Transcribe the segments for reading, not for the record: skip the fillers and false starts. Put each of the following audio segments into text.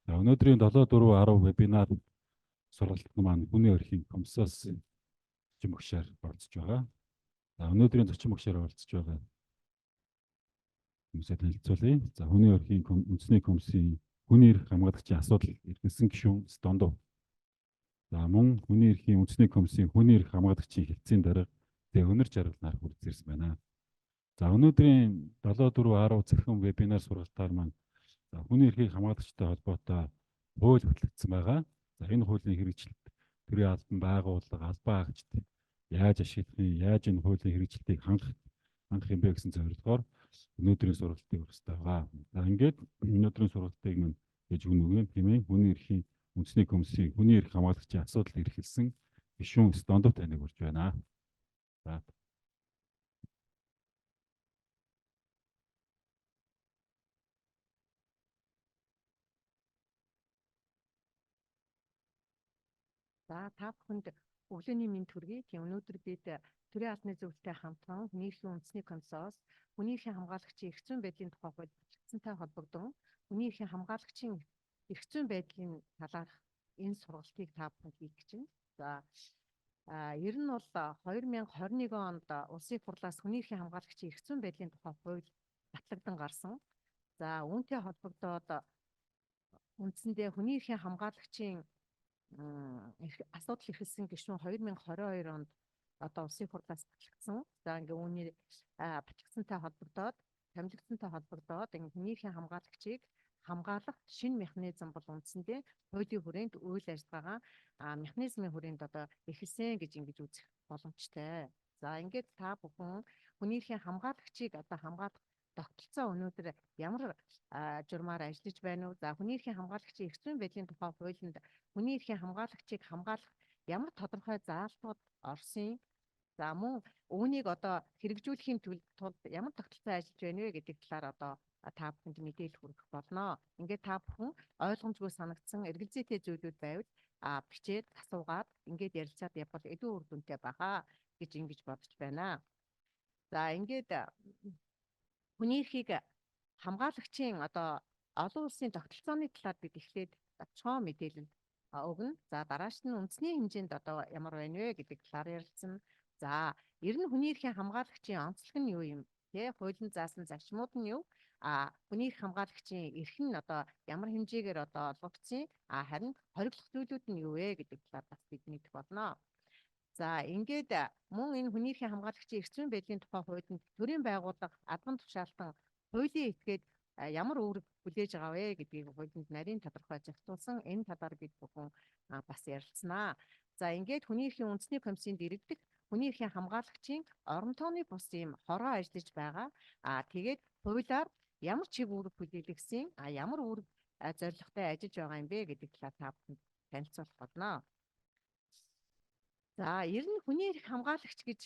За өнөөдрийн 7-4-10 вебинар сургалт маань хүний эрхийн комиссоос зочин багшаар оролцож байгаа. За өнөөдрийн зочин багшаар оролцож байгаа хүмүүсээ танилцуулъя. За хүний эрхийн үндэсний комиссийн хүний эрх хамгаалагчийн асуудал эрхэлсэн гишүүн Стондов. За мөн хүний эрхийн үндэсний комиссийн хүний эрх хамгаалагчийн хэлтсийн дарга Өнөр Жаргал нар хүрэж ирсэн байна. За өнөөдрийн 7-4-10 цахим вебинар сургалтаар маань хүний эрхийг хамгаалагчтай холбоотой хууль батлагдсан байгаа. За энэ хуулийн хэрэгжилт төрийн албан байгууллага, албан агчид яаж ашиглах юм, яаж энэ хуулийн хэрэгжилтийг хангах юм бэ гэсэн зорилгоор өнөөдрийн сургалтыг өгөх хэрэгтэй байгаа. За ингээд өнөөдрийн сургалтыг маань гэж өгнө тийм ээ. Хүний эрхийн үндэсний комиссийн хүний эрх хамгаалагчийн асуудал эрхэлсэн гишүүн Стондов таныг урьж байна. За За та бүхэнд өглөөний мэнд хүргэе. Тийм өнөөдөр бид төрийн албаны зөвлөлтөй хамтран хүний эрхийн үндэсний комиссоос хүний эрхийн хамгаалагчийн эрх зүйн байдлын тухай хууль батлагдсантай холбогдсон хүний эрхийн хамгаалагчийн эрх зүйн байдлын талаарх энэ сургалтыг та бүхэнд хийх гэж байна. За ер нь бол 2021 онд улсын хурлаас хүний эрхийн хамгаалагчийн эрх зүйн байдлын тухай хууль батлагдсан гарсан. За үүнтэй холбогдоод үндсэндээ хүний эрхийн хамгаалагчийн асуудал эрхэлсэн гишүүн 2022 онд одоо улсын хурлаас батлагдсан. За ингээ үүний батлагдсантай холбогдоод, томилогдсонтой холбогдоод ингээ хүний эрхийн хамгаалагчийг хамгаалах шинэ механизм бол үндсэндээ хуулийн хүрээнд үйл ажиллагаа механизмын хүрээнд одоо эхэлсэн гэж ингэж үзэх боломжтой. За ингээд та бүхэн хүний эрхийн хамгаалагчийг одоо хамгаалах тогтолцоо өнөөдөр ямар журмаар ажиллаж байна уу? За хүний эрхийн хамгаалагчийн эрх зүйн байдлын тухай хуулинд хүний эрхийн хамгаалагчийг хамгаалах ямар тодорхой заалтууд орсон. За мөн үүнийг одоо хэрэгжүүлэхийн тулд ямар тогтолцоо ажиллаж байна вэ гэдэг талаар одоо та бүхэнд мэдээлэл хүргэх болно. Ингээд та бүхэн ойлгомжгүй санагдсан эргэлзээтэй зүйлүүд байвал бичээд асуугаад ингээд ярилцаад явбал илүү үр дүнтэй байгаа гэж ингэж бодож байна. За ингээд хүний эрхийг хамгаалагчийн одоо олон улсын тогтолцооны талаар бид эхлээд товчхон мэдээлэл өгнө. За дарааш нь үндэсний хэмжээнд одоо ямар байна вэ гэдэг талаар ярилцсан. За ер нь хүний эрхийн хамгаалагчийн онцлог нь юу юм? Тэ хуулийн заасан зарчмууд нь юу? Хүний эрх хамгаалагчийн эрх нь одоо ямар хэмжээгээр одоо олгогдсон? Харин хориглох зүйлүүд нь юу вэ гэдэг талаар бас бид мэдэх болно. За ингээд мөн энэ хүний эрхийн хамгаалагчийн эрх зүйн байдлын тухай хуулинд төрийн байгууллага албан тушаалтан хуулийн этгээд ямар үүрэг хүлээж байгаа вэ гэдгийг хуулинд нарийн тодорхой зохицуулсан. Энэ талаар бид бүхэн бас ярилцсанаа. За ингээд хүний эрхийн үндэсний комиссийн дэргэдэх хүний эрхийн хамгаалагчийн орон тооны бус юм хороо ажиллаж байгаа. Тэгээд хуулиар ямар чиг үүрэг хүлээлгэсэн, ямар үүрэг зорилготой ажиллаж байгаа юм бэ гэдэг талаар та бүхэнд танилцуулах болно. За ер нь хүний эрх хамгаалагч гэж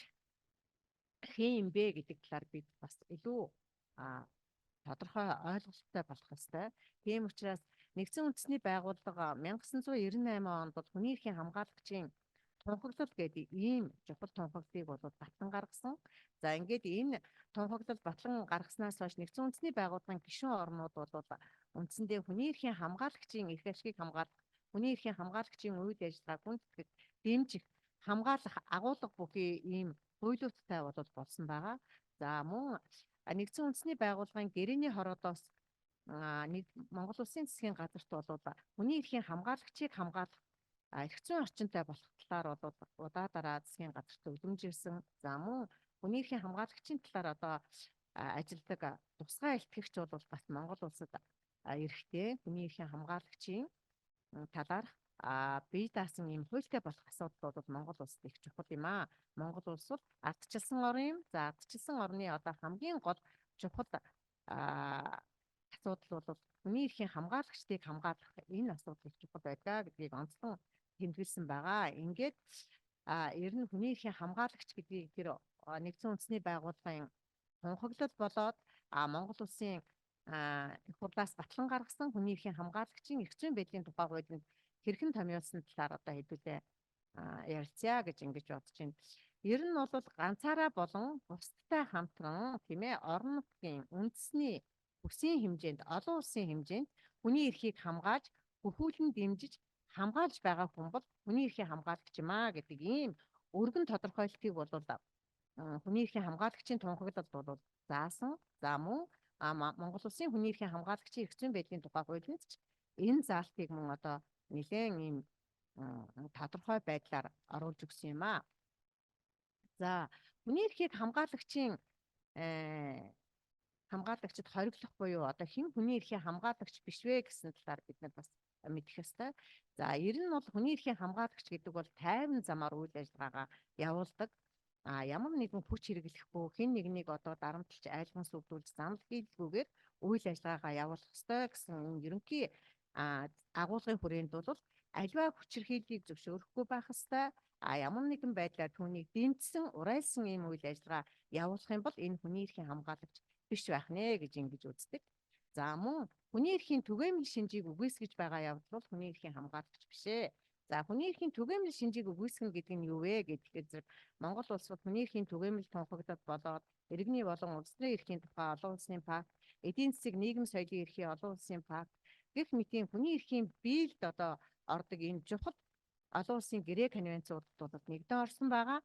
хэм юм бэ гэдэг талаар бид бас илүү тодорхой ойлголттой болох ёстой. Тийм учраас нэгдсэн үндэсний байгууллага 1998 онд бол хүний эрхийн хамгаалагчийн тунхаглал гэдэг ийм чухал тунхаглалыг бол батлан гаргасан. За ингээд энэ тунхаглал батлан гаргаснаас хойш нэгдсэн үндэсний байгууллагын гишүүн орнууд бол үндсэндээ хүний эрхийн хамгаалагчийн эрх ашигыг хамгаалах, хүний эрхийн хамгаалагчийн үйл ажиллагааг хүндэтгэх, дэмжих, хамгаалах, агуулга бүхий ийм хуйлуудтай болсон байгаа. За мөн нэгдсэн үндэсний байгууллагын гэрээний хородоос Монгол Улсын засгийн газарт бол хүний эрхийн хамгаалагчийг хамгаалах эрх зүйн орчинтай болох талаар бол удаадараа засгийн газарт үлэмжирсэн. За мөн хүний эрхийн хамгаалагчийн талаар одоо ажилладаг тусгай илтгэгч бол бас Монгол улсад эрхтэй хүний эрхийн хамгаалагчийн талаарх бие даасан юм хуультай болох асуудал бол Монгол улсад их чухал юм аа. Монгол улс бол ардчилсан орн юм. За ардчилсан орны одоо хамгийн гол чухал асуудал бол хүний эрхийн хамгаалагчдыг хамгаалах энэ асуудал их чухал байдаг гэдгийг онцлон тэмдэглэсэн байгаа. Ингээд ер нь хүний эрхийн хамгаалагч гэдгийг тэр нэгдсэн үндэсний байгууллагын тунхаглал болоод Монгол улсын их хурлаас батлан гаргасан хүний эрхийн хамгаалагчийн эрх зүйн байдлын тухай хуулинд хэрхэн томьёолсон талаар одоо хэдүүлээ ярилцъя гэж ингэж бодож байна. Ер нь бол ганцаараа болон бусдтай хамтран тийм ээ орон нутгийн үндэсний бүсийн хэмжээнд олон улсын хэмжээнд хүний эрхийг хамгааж хөхүүлэн дэмжиж хамгаалж байгаа хүн бол хүний эрхийн хамгаалагч юм аа гэдэг ийм өргөн тодорхойлтыг бол хүний эрхийн хамгаалагчийн тунхаглалд бол заасан. За мөн Монгол Улсын хүний эрхийн хамгаалагчийн эрх зүйн байдлын тухай хуулинд ч энэ заалтыг мөн одоо нэлээд ийм тодорхой байдлаар оруулж өгсөн юм аа. За хүний эрхийг хамгаалагчид хориглох буюу одоо хэн хүний эрхийн хамгаалагч биш вэ гэсэн талаар бид нар бас мэдэх ёстой. За ер нь бол хүний эрхийн хамгаалагч гэдэг бол тайван замаар үйл ажиллагаагаа явуулдаг. Ямар нэгэн хүч хэрэглэхгүй хэн нэгнийг одоо дарамтлж айлган сүрдүүлж замд хийлгүүгээр үйл ажиллагаагаа явуулах ёстой гэсэн ерөнхий агуулгын хүрээнд бол аливаа хүчирхийллийг зөвшөөрөхгүй байх ёстой. Ямар нэгэн байдлаар түүнийг дэмжсэн, урайлсан ийм үйл ажиллагаа явуулах юм бол энэ хүний эрхийн хамгаалагч биш байх нэ гэж ингэж үздэг. За мөн хүний эрхийн түгээмэл шинжийг үгүйсгэж байгаа явдал бол хүний эрхийн хамгаалагч биш ээ. За хүний эрхийн түгээмэл шинжийг үгүйсгэнэ гэдэг нь юу вэ гэдгээр зэрэг Монгол улс бол хүний эрхийн түгээмэл тунхаглалд болоод иргэний болон улсын эрхийн тухай олон улсын пакт, эдийн засаг нийгэм соёлын эрхийн олон улсын пакт гэх мэтийн хүний эрхийн биелд одоо ордог энэ чухал олон улсын гэрээ конвенцуудад бол нэгдэн орсон байгаа.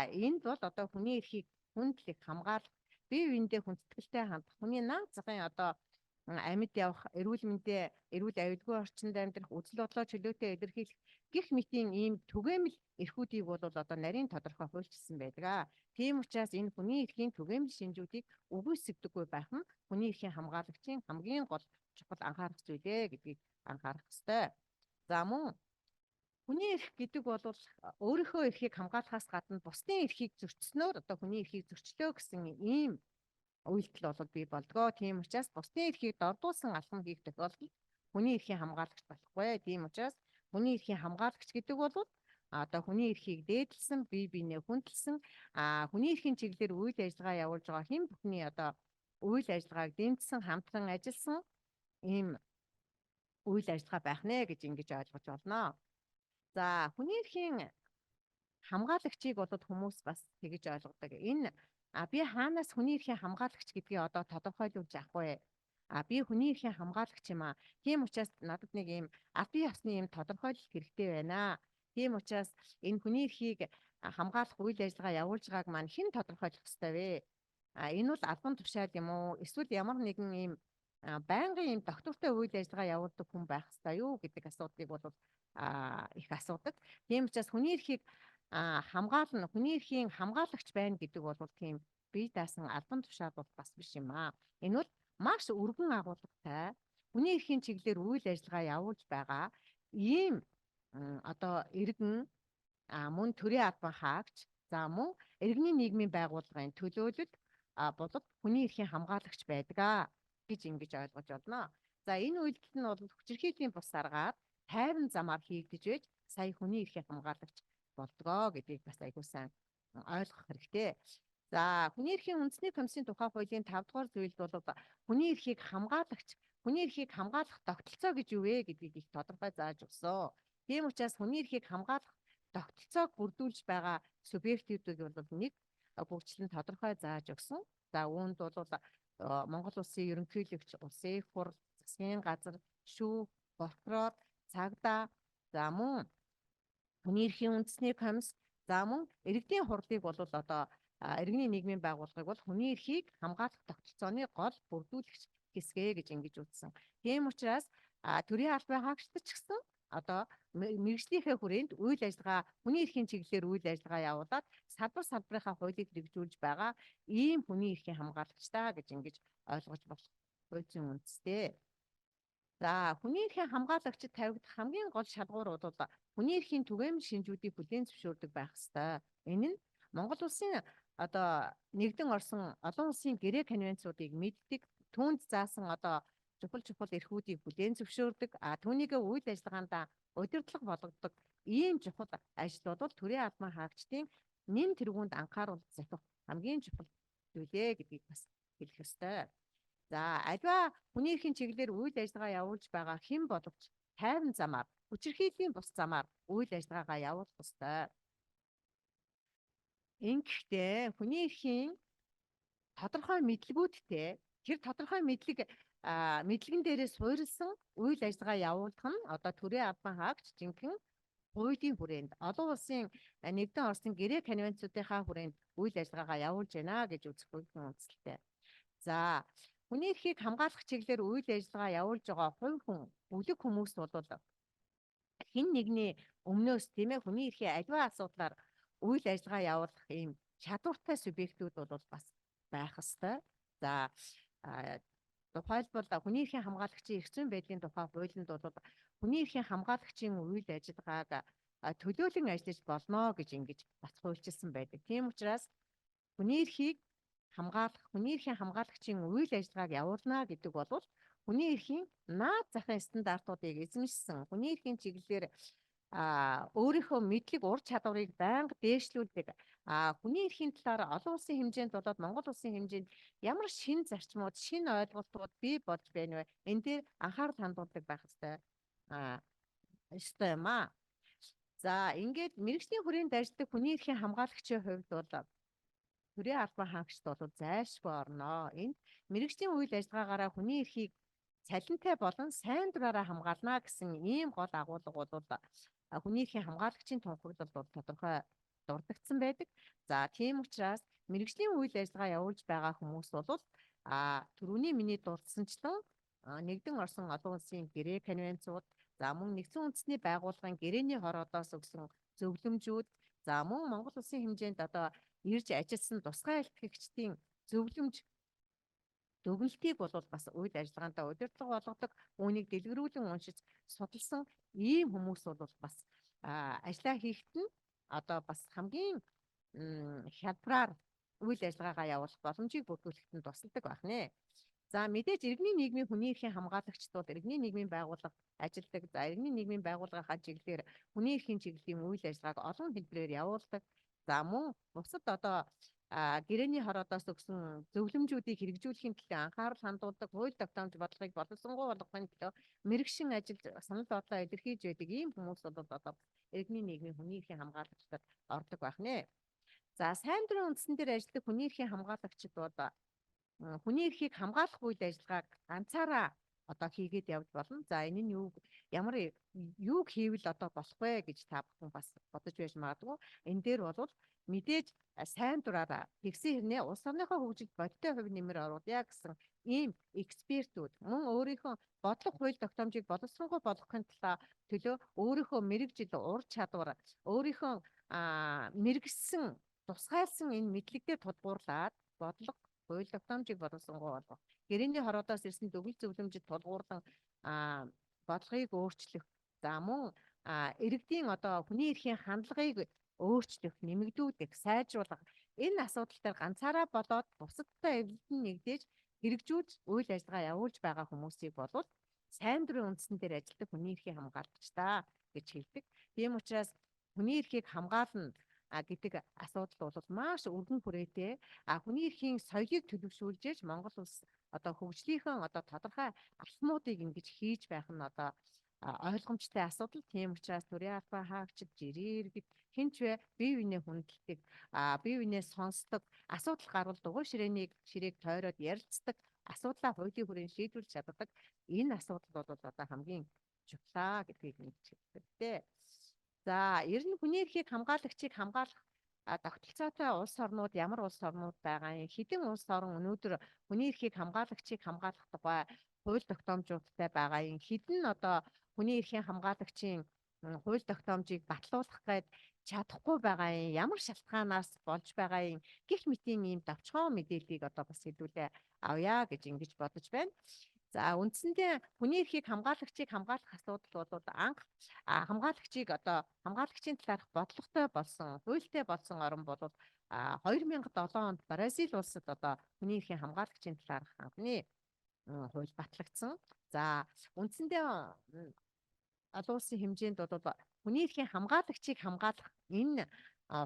Энд бол одоо хүний эрхийг хүндлэх, хамгаалах, бие биендээ хүндэтгэлтэй хандах, хүний наад захын одоо амьд явах, эрүүл мэндэ, эрүүл аюулгүй орчинд амьдрах, үзэл бодлоо чөлөөтэй илэрхийлэх гэх мэтийн ийм түгээмэл эрхүүдийг бол одоо нарийн тодорхой хуульчилсан байдаг. Тийм учраас энэ хүний эрхийн түгээмэл шинжүүдийг үгүйсгдэггүй байх нь хүний эрхийн хамгаалагчийн хамгийн гол чухал анхаарах зүйлээ гэдгийг анхаарах ёстой. За мөн хүний эрх гэдэг бол өөрийнхөө эрхийг хамгаалахаас гадна бусдын эрхийг зөрчснөөр одоо хүний эрхийг зөрчлөө гэсэн ийм үйлдэл бол бий болдгоо. Тийм учраас бусдын эрхийг дордуулсан алхам хийх тохиолдолд хүний эрхийн хамгаалагч болохгүй. Тийм учраас хүний эрхийн хамгаалагч гэдэг бол одоо хүний эрхийг дээдлсэн, бие биенээ хүндэлсэн, хүний эрхийн чиглэлээр үйл ажиллагаа явуулж байгаа хэн бүхний одоо үйл ажиллагааг дэмжсэн, хамтран ажилласан ийм үйл ажиллагаа байх нэ гэж ингэж ойлгож байна. За хүний эрхийн хамгаалагчийг бол хүмүүс бас тэгж ойлгодог. Энэ би хаанаас хүний эрхийн хамгаалагч гэдгийг одоо тодорхойлуулж авах вэ? Би хүний эрхийн хамгаалагч юм аа. Тийм учраас надад нэг ийм албан ёсны ийм тодорхойлол хэрэгтэй байна. Тийм учраас энэ хүний эрхийг хамгаалах үйл ажиллагаа явуулж байгааг маань хэн тодорхойлох ёстой вэ? Энэ бол албан тушаал юм уу? Эсвэл ямар нэгэн ийм байнгын ийм доктортой үйл ажиллагаа явуулдаг хүн байх ёстой юу гэдэг асуудлыг бол их асуудаг. Тийм учраас хүний эрхийг хамгаална, хүний эрхийн хамгаалагч байна гэдэг бол тийм бие даасан албан тушаал бол бас биш юм аа. Энэ бол маш өргөн агуулгатай хүний эрхийн чиглэлээр үйл ажиллагаа явуулж байгаа ийм одоо иргэн мөн төрийн албан хаагч, за мөн иргэний нийгмийн байгууллагын төлөөлөл болоод хүний эрхийн хамгаалагч байдаг гэж ингэж ойлгож байна. За энэ үйлдэл нь бол хүчирхийллийн бус аргаар тайван замаар хийгдэж байж сая хүний эрхийн хамгаалагч болдгоо гэдгийг бас айгуу сайн ойлгох хэрэгтэй. За хүний эрхийн үндэсний комиссийн тухай хуулийн 5 дугаар зүйлд бол хүний эрхийг хамгаалах тогтолцоо гэж юу вэ гэдгийг их тодорхой зааж өгсөн. Тийм учраас хүний эрхийг хамгаалах тогтолцоог бүрдүүлж байгаа субъектүүдийг бол нэг бүгдчлэн тодорхой зааж өгсөн. За үүнд бол Монгол Улсын ерөнхийлөгч, улсын их хурл, засгийн газар, шүүх, прокурор, цагдаа, за мөн хүний эрхийн үндэсний комисс, за мөн иргэдийн хурлыг бол одоо иргэний нийгмийн байгууллагыг бол хүний эрхийг хамгаалах тогтолцооны гол бүрдүүлэгч хэсгээ гэж ингэж үзсэн. Тийм учраас төрийн албан хаагчид ч гэсэн одоо мэргэжлийнхээ хүрээнд үйл ажиллагаа, хүний эрхийн чиглэлээр үйл ажиллагаа явуулаад салбарынхаа хуулийг хэрэгжүүлж байгаа ийм хүний эрхийн хамгаалагчтай гэж ингэж ойлгож болох хуулийн үндэстэй. За хүний эрхийн хамгаалагчид тавигдах хамгийн гол шалгуур бол хүний эрхийн түгээмэл шинжүүдийг бүлээн зөвшөөрдөг байх ёстой. Энэ нь Монгол улсын одоо нэгдэн орсон олон улсын гэрээ конвенцуудыг мэддэг, түүнд заасан одоо чухал эрхүүдийг бүлээн зөвшөөрдөг, түүнийгээ үйл ажиллагаанд удирдлага болгодог ийм чухал ажил бол төрийн албан хаагчдын нэм тэргуунд анхааруулж захих хамгийн чухал зүйлээ гэдгийг бас хэлэх ёстой. За аливаа хүний эрхийн чиглэлээр үйл ажиллагаа явуулж байгаа хэн боловч тайван замаар, хүчирхийллийн бус замаар үйл ажиллагаагаа явуулах ёстой. Ингэхдээ хүний эрхийн тодорхой мэдлэгүүдтэй тэр тодорхой мэдлэг мэдлэгэн дээрээ суурилсан үйл ажиллагаа явуулах нь одоо төрийн албан хаагч жинхэнэ хуулийн хүрээнд олон улсын нэгдэн Оросын гэрээ конвенцуудынхаа хүрээнд үйл ажиллагаагаа явуулж байна гэж үзэх хуулийн үндсэлтэй. За хүний эрхийг хамгаалах чиглэлээр үйл ажиллагаа явуулж байгаа хувь хүн бүлэг хүмүүс бол хэн нэгний өмнөөс тийм ээ хүний эрхийн аливаа асуудлаар үйл ажиллагаа явуулах ийм чадвартай субъектүүд бол бас байх ёстой. За тухайлбал хүний эрхийн хамгаалагчийн эрх зүйн байдлын тухай хуулинд бол хүний эрхийн хамгаалагчийн үйл ажиллагааг төлөөлөн ажиллаж болно гэж ингэж бас хуульчилсан байдаг. Тийм учраас хүний эрхийг хамгаалах, хүний эрхийн хамгаалагчийн үйл ажиллагааг явуулна гэдэг бол хүний эрхийн наад захын стандартуудыг эзэмшсэн хүний эрхийн чиглэлээр өөрийнхөө мэдлэг ур чадварыг байнга дээшлүүлдэг хүний эрхийн талаар олон улсын хэмжээнд болоод Монгол улсын хэмжээнд ямар шин зарчмууд, шин ойлголтууд бий болж байна вэ? Энэ дээр анхаарал хандуулдаг байх ёстой. Ёстой юм аа. За ингээд мэрэгжлийн хүрээнд ажилладаг хүний эрхийн хамгаалагчийн хувьд бол төрийн албан хаагчд бол зайлшгүй орно. Энд мэрэгжлийн үйл ажиллагаагаараа хүний эрхийг цалинтай болон сайн дураараа хамгаална гэсэн ийм гол агуулга бол хүний эрхийн хамгаалагчийн тунхаглалд бол тодорхой дурддагдсан байдаг. За тийм учраас мэрэгжлийн үйл ажиллагаа явуулж байгаа хүмүүс бол түрүүний миний дурдсанчлан нэгдэн Оросын олон улсын гэрээ конвенцууд, за мөн нэгдсэн үндэсний байгууллагын гэрээний хороодоос өгсөн зөвлөмжүүд, за мөн Монгол улсын хэмжээнд одоо ирж ажилласан тусгай айлтгэгчдийн зөвлөмж дүгнэлтийг бол бас үйл ажиллагаанд удирдлага болгодог, үүнийг дэлгэрүүлэн уншиж судалсан ийм хүмүүс бол бас ажиллаа хийхэд нь одоо бас хамгийн хялбараар үйл ажиллагаагаа явуулах боломжийг бүрдүүлэхэд нь тусалдаг байх нэ. За мэдээж иргэний нийгмийн хүний эрхийн хамгаалагчд бол иргэний нийгмийн байгууллага ажилладаг. За иргэний нийгмийн байгууллагынхаа чиглэлээр хүний эрхийн чиглэлийн үйл ажиллагааг олон хэлбэрээр явуулдаг. За мөн бусад одоо гэрээний хороодоос өгсөн зөвлөмжүүдийг хэрэгжүүлэхийн төлөө анхаарал хандуулдаг, хууль тогтоомж бодлогыг боловсронгуй болгохын төлөө мэрэгшин ажиллаж санал бодлоо илэрхийлж байдаг ийм хүмүүс бол одоо иргэний нийгмийн хүний эрхийн хамгаалагчдад ордог байх нэ. За сайн дурын үндсэн дээр ажилладаг хүний эрхийн хамгаалагчид бол хүний эрхийг хамгаалах үйл ажиллагааг ганцаараа одоо хийгээд явж болно. За энэ нь ямар юуг хийвэл одоо болох вэ гэж та бүхэн бас бодож байж магадгүй. Энэ дээр бол мэдээж сайн дураараа тэгсэн хэрнээ улс орныхоо хөгжилд бодиттой хувь нэмэр оруулъя гэсэн ийм экспертүүд мөн өөрийнхөө бодлого хууль тогтоомжийг боловсронгуй болгохын төлөө өөрийнхөө мэрэгжил ур чадвар өөрийнхөө мэрэгсэн тусгайлсан энэ мэдлэгдээ тулгуурлаад бодлого хууль тогтоомжийг боловсронгуй болгох, гэрээний хороодоос ирсэн дүгнэлт зөвлөмжөд тулгуурлан бодлогыг өөрчлөх, за мөн иргэдийн одоо хүний эрхийн хандлагыг өөрчлөх, нэмэгдүүлэх, сайжруулах энэ асуудал дээр ганцаараа болоод бусадтай эвлэн нэгдээж хэрэгжүүлж үйл ажиллагаа явуулж байгаа хүмүүсийг болвол сайн дурын үндсэн дээр ажилладаг хүний эрхийн хамгаалагч та гэж хэлдэг. Тийм учраас хүний эрхийг хамгаална гэдэг асуудал бол маш өргөн хүрээтэй. Хүний эрхийн соёлыг төлөвшүүлж Монгол улс одоо хөгжлийнхөө одоо тодорхой алхмуудыг ингэж хийж байх нь одоо ойлгомжтой асуудал. Тийм учраас төрийн албан хаагчид, жирийн иргэд хинч вэ бие биенээ хүндэлдэг, бие биенээ сонсдог, асуудал гарвал дугуй ширээг тойроод ярилцдаг, асуудлаа хуулийн хүрээнд шийдвэрлэж чаддаг. Энэ асуудал бол одоо хамгийн чухлаа гэдгийг мэдчихдэг. За ер нь хүний эрхийг хамгаалагчийг хамгаалах тогтолцоотой улс орнууд ямар улс орнууд байгаа юм? Хэдэн улс орн өнөөдөр хүний эрхийг хамгаалагчийг хамгаалах тухай хууль тогтоомжуудтай байгаа юм? Хэдэн одоо хүний эрхийн хамгаалагчийн хууль тогтоомжийг батлуулах гээд чадахгүй байгаа юм? Ямар шалтгаанаас болж байгаа юм? Гэх мэтийн ийм давчхон мэдээллийг одоо бас хэдүүлээ авъя гэж ингэж бодож байна. За үндсэндээ хүний эрхийг хамгаалагчийг хамгаалах асуудал бол анх хамгаалагчийг одоо хамгаалагчийн талаарх бодлоготой болсон, хуультай болсон орн бол 2007 онд Бразил улсад одоо хүний эрхийн хамгаалагчийн талаарх анхны хууль батлагдсан. За үндсэндээ олон улсын хэмжээнд бол хүний эрхийн хамгаалагчийг хамгаалах энэ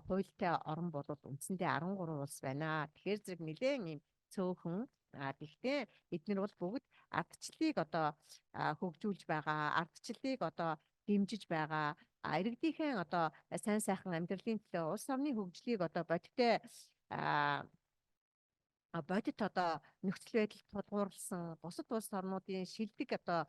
хуультай орн бол үндсэндээ 13 улс байна. Тэгэхээр зэрэг нэлээд ийм цөөхөн гэхдээ эдгээр бол бүгд ардчлалыг одоо хөгжүүлж байгаа, ардчлалыг одоо дэмжиж байгаа, иргэдийнхээ одоо сайн сайхан амьдралын төлөө улс орны хөгжлийг одоо бодиттой бодит одоо нөхцөл байдал тулгуурласан бусад улс орнуудын шилдэг одоо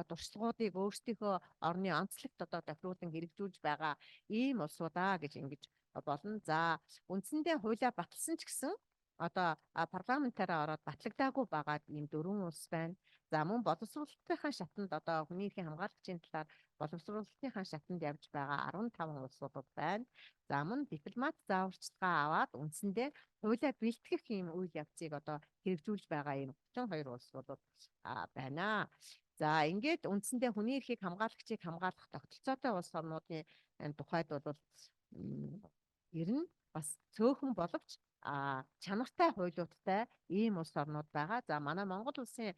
туршлагуудыг өөрсдийнхөө орны онцлогт одоо тохируулан хэрэгжүүлж байгаа ийм улсуудаа гэж ингэж болно. За үндсэндээ хуулиа баталсан ч гэсэн одоо парламентаараа ороод батлагдаагүй байгаа ийм 4 улс байна. За мөн боловсруулалтынхаа шатанд одоо хүний эрхийн хамгаалагчийн талаар боловсруулалтынхаа шатанд явж байгаа 15 улсууд байна. За мөн дипломат зааварчилгаа аваад үндсэндээ хуулиа бэлтгэх ийм үйл явцыг одоо хэрэгжүүлж байгаа ийм 32 улсууд байна. За ингээд үндсэндээ хүний эрхийг хамгаалагчийг хамгаалах тогтолцоотой улс орнуудын тухайд бол ер нь бас цөөхөн боловч чанартай хуулиудтай ийм улс орнууд байгаа. За манай Монгол улсын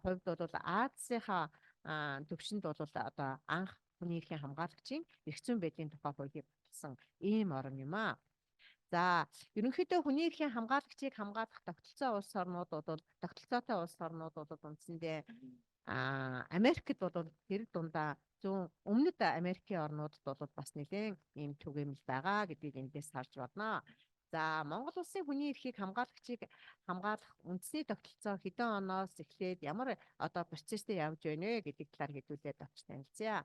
хувьд бол Азийнхаа төвшөнд бол одоо анх хүний эрхийн хамгаалагчийн эрх зүйн байдлын тухай хуулийг баталсан ийм орн юм аа. За ерөнхийдөө хүний эрхийн хамгаалагчийг хамгаалах тогтолцоотой улс орнууд бол үндсэндээ Америкт бол тэр дундаа зүүн өмнөд Америкийн орнуудад бол бас нэгэн ийм түгээмэл байгаа гэдгийг эндээс харж байна. За Монгол улсын хүний эрхийг хамгаалагчийг хамгаалах үндэсний тогтолцоо хэдэн оноос эхлээд ямар одоо процесстэй явж байна вэ гэдэг талаар хэдүүлээд авч танилцъя.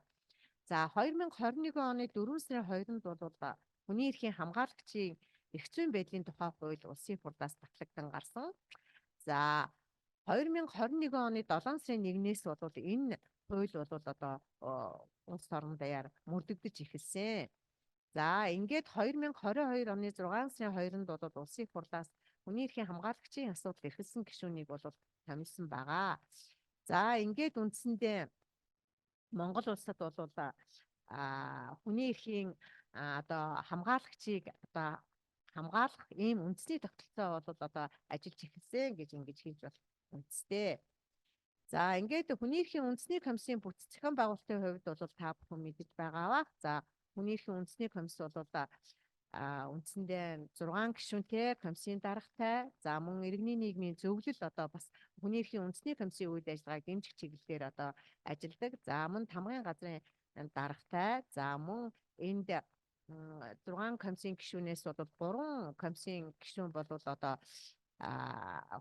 За 2021 оны 4 сарын 2-нд бол хүний эрхийн хамгаалагчийн эрх зүйн байдлын тухай хууль улсын хурлаас батлагдсан гарсан. За 2021 оны 7 сарын 1-ээс бол энэ хууль бол одоо улс орон даяар мөрдөгдөж эхэлсэн. За ингээд 2022 оны 6 сарын 2-нд бол улсын хурлаас хүний эрхийн хамгаалагчийн асуудал эрхэлсэн гишүүнийг бол томилсон байгаа. За ингээд үндсэндээ Монгол улсад бол хүний эрхийн одоо хамгаалагчийг одоо хамгаалах ийм үндэсний тогтолцоо бол одоо ажиллаж эхэлсэн гэж ингэж хэлж болох үндэстэй. За ингээд хүний эрхийн үндэсний комиссийн бүтц зохион байгуулалтын хувьд бол та бүхэн мэдэж байгаа. За хүний эрхийн үндэсний комисс бол үндсэндээ 6 гишүүнтэй комиссийн даргатай. За мөн иргэний нийгмийн зөвлөл одоо бас хүний эрхийн үндэсний комиссийн үйл ажиллагааг дэмжих чиглэлээр одоо ажилладаг. За мөн тамгын газрын даргатай. За мөн энд 6 комиссийн гишүүнээс бол 3 комиссийн гишүүн бол одоо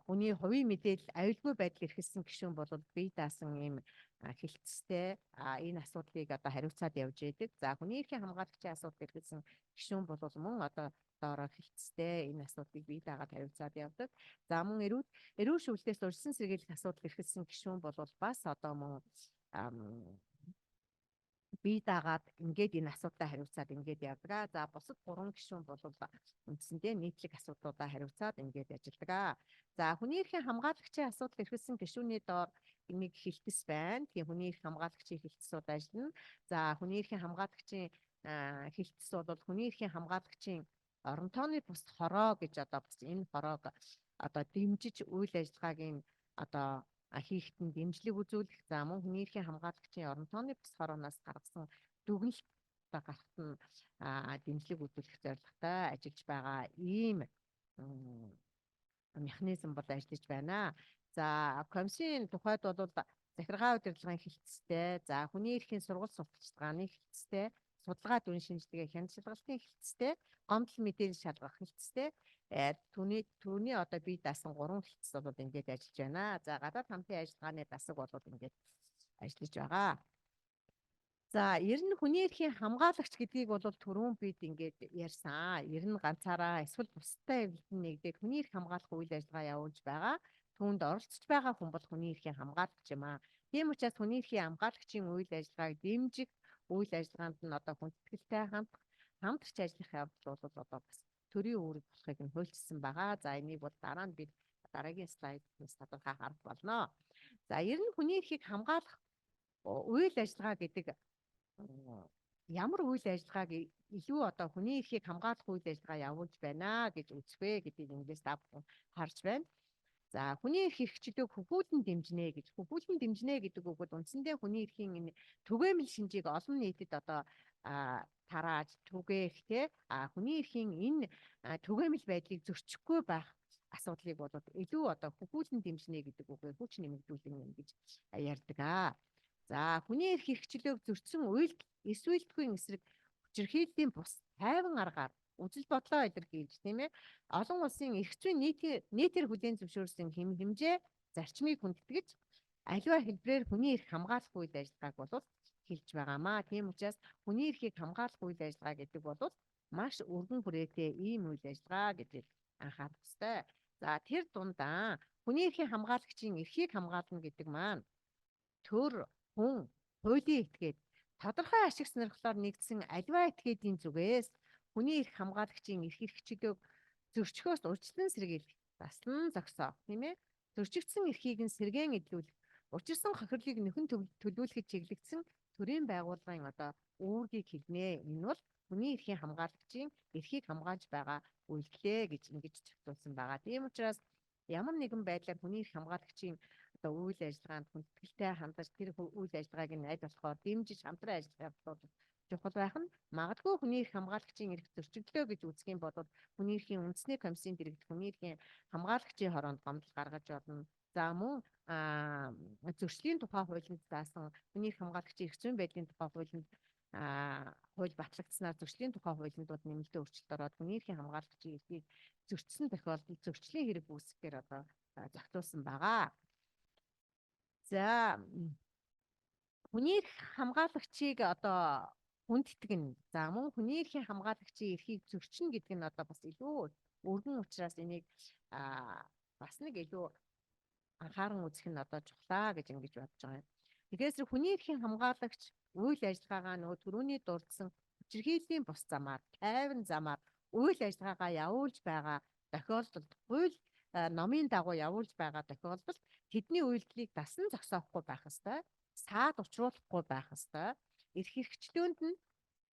хүний хувийн мэдээлэл аюулгүй байдал эрхэлсэн гишүүн бол бие даасан ийм хилцтэй энэ асуудлыг одоо хариуцаад явж байдаг. За хүний эрхийн хамгаалагчийн асуудал эрхэлсэн гишүүн бол мөн одоо доороо хилцтэй энэ асуудлыг бие даагаад хариуцаад явдаг. За мөн эрүүл шүүлтээс урьдчилан сэргийлэх асуудал эрхэлсэн гишүүн бол бас одоо мөн бие даагаад ингээд энэ асуудлаа хариуцаад ингээд явдаг. За бусад 3 гишүүн бол үндсэндээ нийтлэг асуудлуудаа хариуцаад ингээд ажилладаг. За хүний эрхийн хамгаалагчийн асуудал эрхэлсэн гишүүний доор нэг хилцэс байна. Тийм хүний эрх хамгаалагчийн хилцэс ажиллана. За хүний эрхийн хамгаалагчийн хилцэс бол хүний эрхийн хамгаалагчийн орон тооны бус хороо гэж одоо бас энэ хороог одоо дэмжиж үйл ажиллагааг одоо хийхэд нь дэмжлэг үзүүлэх. За мөн хүний эрхийн хамгаалагчийн орон тооны бус хорооноос гаргасан дүгнэлт гарахт нь дэмжлэг үзүүлэх зорилготой ажиллаж байгаа ийм механизм бол ажиллаж байна. За комиссийн тухайд бол захиргаа удирдлагын хилцтэй, за хүний эрхийн сургалт сурталчилгааны хилцтэй, судалгаа дүн шинжилгээ хяналтын хилцтэй, гомдол мэдээлэл шалгах хилцтэй түүний одоо бие даасан 3 хилцс бол ингээд ажиллаж байна. За гадаад хамтын ажиллагааны дасаг бол ингээд ажиллаж байгаа. За ер нь хүний эрхийн хамгаалагч гэдгийг бол түрүүн бид ингээд ярьсан. Ер нь ганцаараа эсвэл бусдтай эвлэн нэгдээд хүний эрх хамгаалах үйл ажиллагаа явуулж байгаа. Түүнд оролцож байгаа хүн бол хүний эрхийн хамгаалагч юм аа. Тийм учраас хүний эрхийн хамгаалагчийн үйл ажиллагааг дэмжих үйл ажиллагаанд нь одоо хүндэтгэлтэй хамтарч ажиллах явдал бол одоо бас төрийн үүрэг болохыг нь хуульчилсан байгаа. За энийг бол дараа нь бид дараагийн слайднаас тодорхой харах болно. За ер нь хүний эрхийг хамгаалах үйл ажиллагаа гэдэг ямар үйл ажиллагааг илүү одоо хүний эрхийг хамгаалах үйл ажиллагаа явуулж байна гэж үзвэ гэдгийг эндээс та бүхэн харж байна. За хүний эрх хэрэгчлөөг хөгүүлэн дэмжинэ гэж. Хөгүүлэн дэмжинэ гэдэг үг бол үндсэндээ хүний эрхийн энэ түгээмэл шинжийг олон нийтэд одоо тарааж түгээх те хүний эрхийн энэ түгээмэл байдлыг зөрчихгүй байх асуудлыг бол илүү одоо хөгүүлэн дэмжинэ гэдэг үгээр хүч нэмэгдүүлэн юм гэж ярьдаг. За хүний эрх хэрэгчлөөг зөрчсөн үйлдэл эсвэлтгүй эсрэг хүчирхийллийн бус тайван аргаар үзэл бодлоо илэрхийлж тийм ээ олон улсын эрх зүйн нийтээр хүлээн зөвшөөрсөн хэмжээ зарчмыг хүндэтгэж аливаа хэлбэрээр хүний эрх хамгаалах үйл ажиллагааг бол хэлж байгаамаа. Тийм учраас хүний эрхийг хамгаалах үйл ажиллагаа гэдэг бол маш өргөн хүрээтэй ийм үйл ажиллагаа гэдгийг анхаарах ёстой. За тэр дундаа хүний эрхийн хамгаалагчийн эрхийг хамгаална гэдэг маань төр, хүн, хуулийн этгээд тодорхой ашиг сонирхлоор нэгдсэн аливаа этгээдийн зүгээс хүний эрх хамгаалагчийн эрх хэрэгчлөөг зөрчхөөс урьдчилан сэргийлэх, заслан зогсоох, тийм ээ. Зөрчигдсөн эрхийг нь сэргээн эдлүүлэх, учирсан хохирлыг нөхөн төлөвлөхөд чиглэгдсэн төрийн байгууллагын үүргийг хэлнэ. Энэ бол хүний эрхийн хамгаалагчийн эрхийг хамгаалж байгаа үйлдэлээ гэж ингэж зөвлөсөн байгаа. Тийм учраас ямар нэгэн байдлаар хүний эрх хамгаалагчийн үйл ажиллагаанд хүндэтгэлтэй хандаж тэр үйл ажиллагааг нь аль болохоор дэмжиж хамтран ажиллах чухал байх нь магадгүй хүний эрх хамгаалагчийн эрх зөрчигдлөө гэж үзэх юм бол хүний эрхийн үндэсний комиссийн дэргэд хүний эрхийн хамгаалагчийн хороонд гомдол гаргаж болно. За мөн зөрчлийн тухай хуулинд заасан хүний эрх хамгаалагчийн эрх зүйн байдлын тухай хуулинд хууль батлагдсанаар зөрчлийн тухай хуулинд нэмэлтийн өөрчлөлт ороод хүний эрхийн хамгаалагчийн эрхийг зөрчсөн тохиолдолд зөрчлийн хэрэг үүсгэхээр зохицуулсан байгаа. За хүний эрх хамгаалагчийг хүндэтгэн. За мөн хүний эрхийн хамгаалагчийн эрхийг зөрчинө гэдэг нь бас илүү өргөн учраас энийг бас нэг илүү анхааран үзэх нь чухлаа гэж ингэж бодож байгаа юм. Тэгээс хүний эрхийн хамгаалагч үйл ажиллагаагаа нөгөө түрүүний дурдсан хүчирхийллийн бус замаар, тайван замаар үйл ажиллагаагаа явуулж байгаа тохиолдолд хууль номын дагуу явуулж байгаа тохиолдолд тэдний үйлдэлийг дасан зогсоохгүй байх ёстой, саад учруулахгүй байх ёстой. Эрх хэрэгчлөөнд нь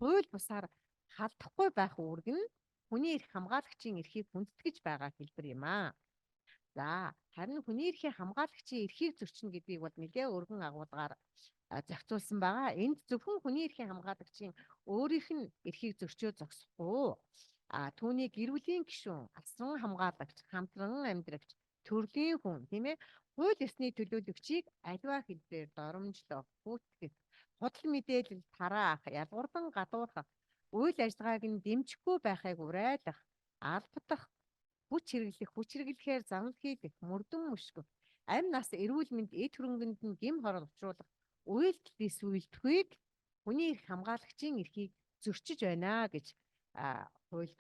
хууль бусаар халдахгүй байх үүрэг нь хүний эрх хамгаалагчийн эрхийг хүндэтгэж байгаа хэлбэр юм аа. За харин хүний эрхийн хамгаалагчийн эрхийг зөрчинө гэдгийг бол нэлээ өргөн агуулгаар зохицуулсан байгаа. Энд зөвхөн хүний эрхийн хамгаалагчийн өөрийнх нь эрхийг зөрчөө зогсохгүй. Түүний гэр бүлийн гишүүн, алсан хамгаалагч, хамтран амьдрагч, төрлийн хүн, тийм ээ, хууль ёсны төлөөлөгчийг аливаа хэлбэрээр доромжлох, гүйтгэх, худал мэдээлэл тараах, ялгуурдан гадуурхах, үйл ажиллагааг нь дэмжихгүй байхыг уриалах, албадах, хүч хэрэглэхээр занал хийх, мөрдөн мөшгөх, амь нас, эрүүл мэнд, эд хөрөнгөнд нь гэм хорол учруулах, үйлдэл эсвэл хүний эрх хамгаалагчийн эрхийг зөрчиж байна гэж хуульд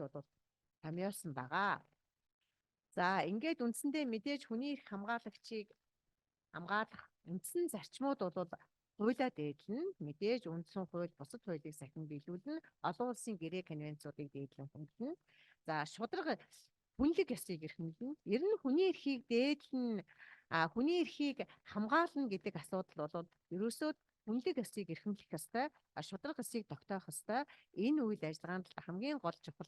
томьёолсон байгаа. За ингээд үндсэндээ мэдээж хүний эрх хамгаалагчийг хамгаалах үндсэн зарчмууд бол хуулиа дээдлэн, мэдээж үндсэн хууль бусад хуулийг сахин биелүүлнэ, олон улсын гэрээ конвенцуудыг дээдлэн хүндэнэ. За шударга хүнлэг ёсыг эрхэмлэнэ. Ер нь хүний эрхийг дээдлэн, хүний эрхийг хамгаална гэдэг асуудал бол ерөөсөө хүнлэг ёсыг эрхэмлэх ёстой, шударга ёсыг тогтоох ёстой. Энэ үйл ажиллагаанд хамгийн гол чухал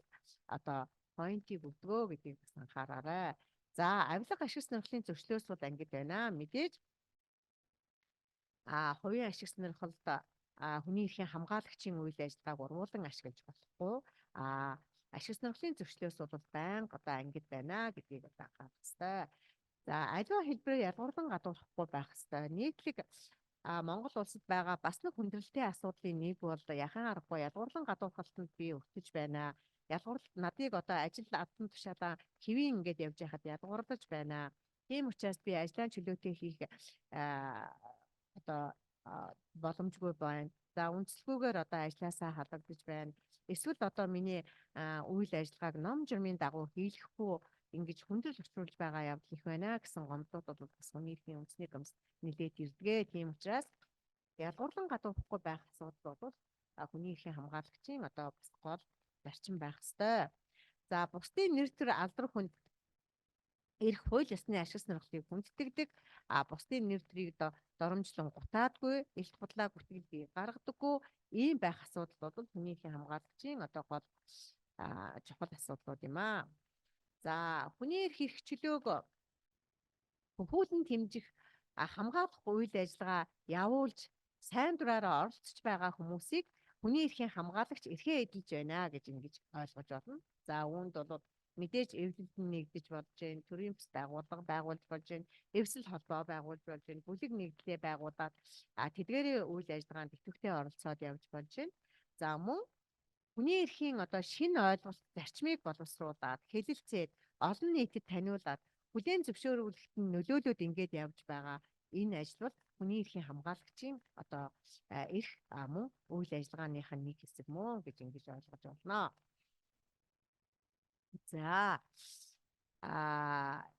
поинтыг өгдгөө гэдгийг бас анхаараарай. За авилга ашиг сонирхлын зөрчлөөс бол ангид байна. Мэдээж хувийн ашиг сонирхолд хүний эрхийн хамгаалагчийн үйл ажиллагааг ургуулan ашиглаж болохгүй. Ашиг сонирхлын зөрчлөөс бол байнга ангид байна гэдгийг анхаарах ёстой. За аливаа хэлбэрээр ялгуурдан гадуурхахгүй байх ёстой. Нийтлэг Монгол улсад байгаа бас нэг хүндрэлтэй асуудлын нэг бол яхан аргагүй ялгуурлан гадуурхалтанд би өртөж байна. Ялгуурлалт надыг ажил адсан тушаалаа хэвийн ингээд явж байхад ялгуурлаж байна. Тийм учраас би ажлаа чөлөөтэй хийх боломжгүй байна. За үндслэгүйгээр ажлаасаа халагдаж байна. Эсвэл миний үйл ажиллагааг ном журмын дагуу хийлгэхгүй ингэж хүндрэл учруулж байгаа явдал их байна гэсэн гомдлууд бол бас хүний эрхийн үндэсний комисс нэлээд ирдгээ. Тийм учраас ялгуурлан гадуурхгүй байх асуудал бол хүний эрхийн хамгаалагчийн бас гол зарчим байх ёстой. За бусдын нэр төр алдар хүнд эрх хууль ёсны ашиг сонирхлыг хүндэтгдэг. Бусдын нэр төрийг доромжлон гутаадгүй, илт худлаа гүтгэл гаргадаггүй ийм байх асуудал бол хүний эрхийн хамгаалагчийн гол чухал асуудлууд юм аа. За хүний эрх хэрэгчлөөг хөвүүлэн тэмжих хамгаалах үйл ажиллагаа явуулж сайн дураараа оролцож байгаа хүмүүсийг хүний эрхийн хамгаалагч эрхээ эдэлж байна гэж ингэж ойлгож байна. За үүнд бол мэдээж эвлэлд нь нэгдэж болж байна, төрийн бус байгууллага байгуулж болж байна, эвсэл холбоо байгуулж болж байна, бүлэг нэгдлээ байгуулад тэдгээрийн үйл ажиллагаанд идэвхтэй оролцоод явж болж байна. За мөн хүний эрхийн одоо шинэ ойлголт зарчмыг боловсруулад хэлэлцээд олон нийтэд таниулаад хүлээн зөвшөөрүүлэлт нь нөлөөлөд ингээд явж байгаа энэ ажил бол хүний эрхийн хамгаалагчийн одоо эрх мөн үйл ажиллагааных нь нэг хэсэг мөн гэж ингэж ойлгож байна. За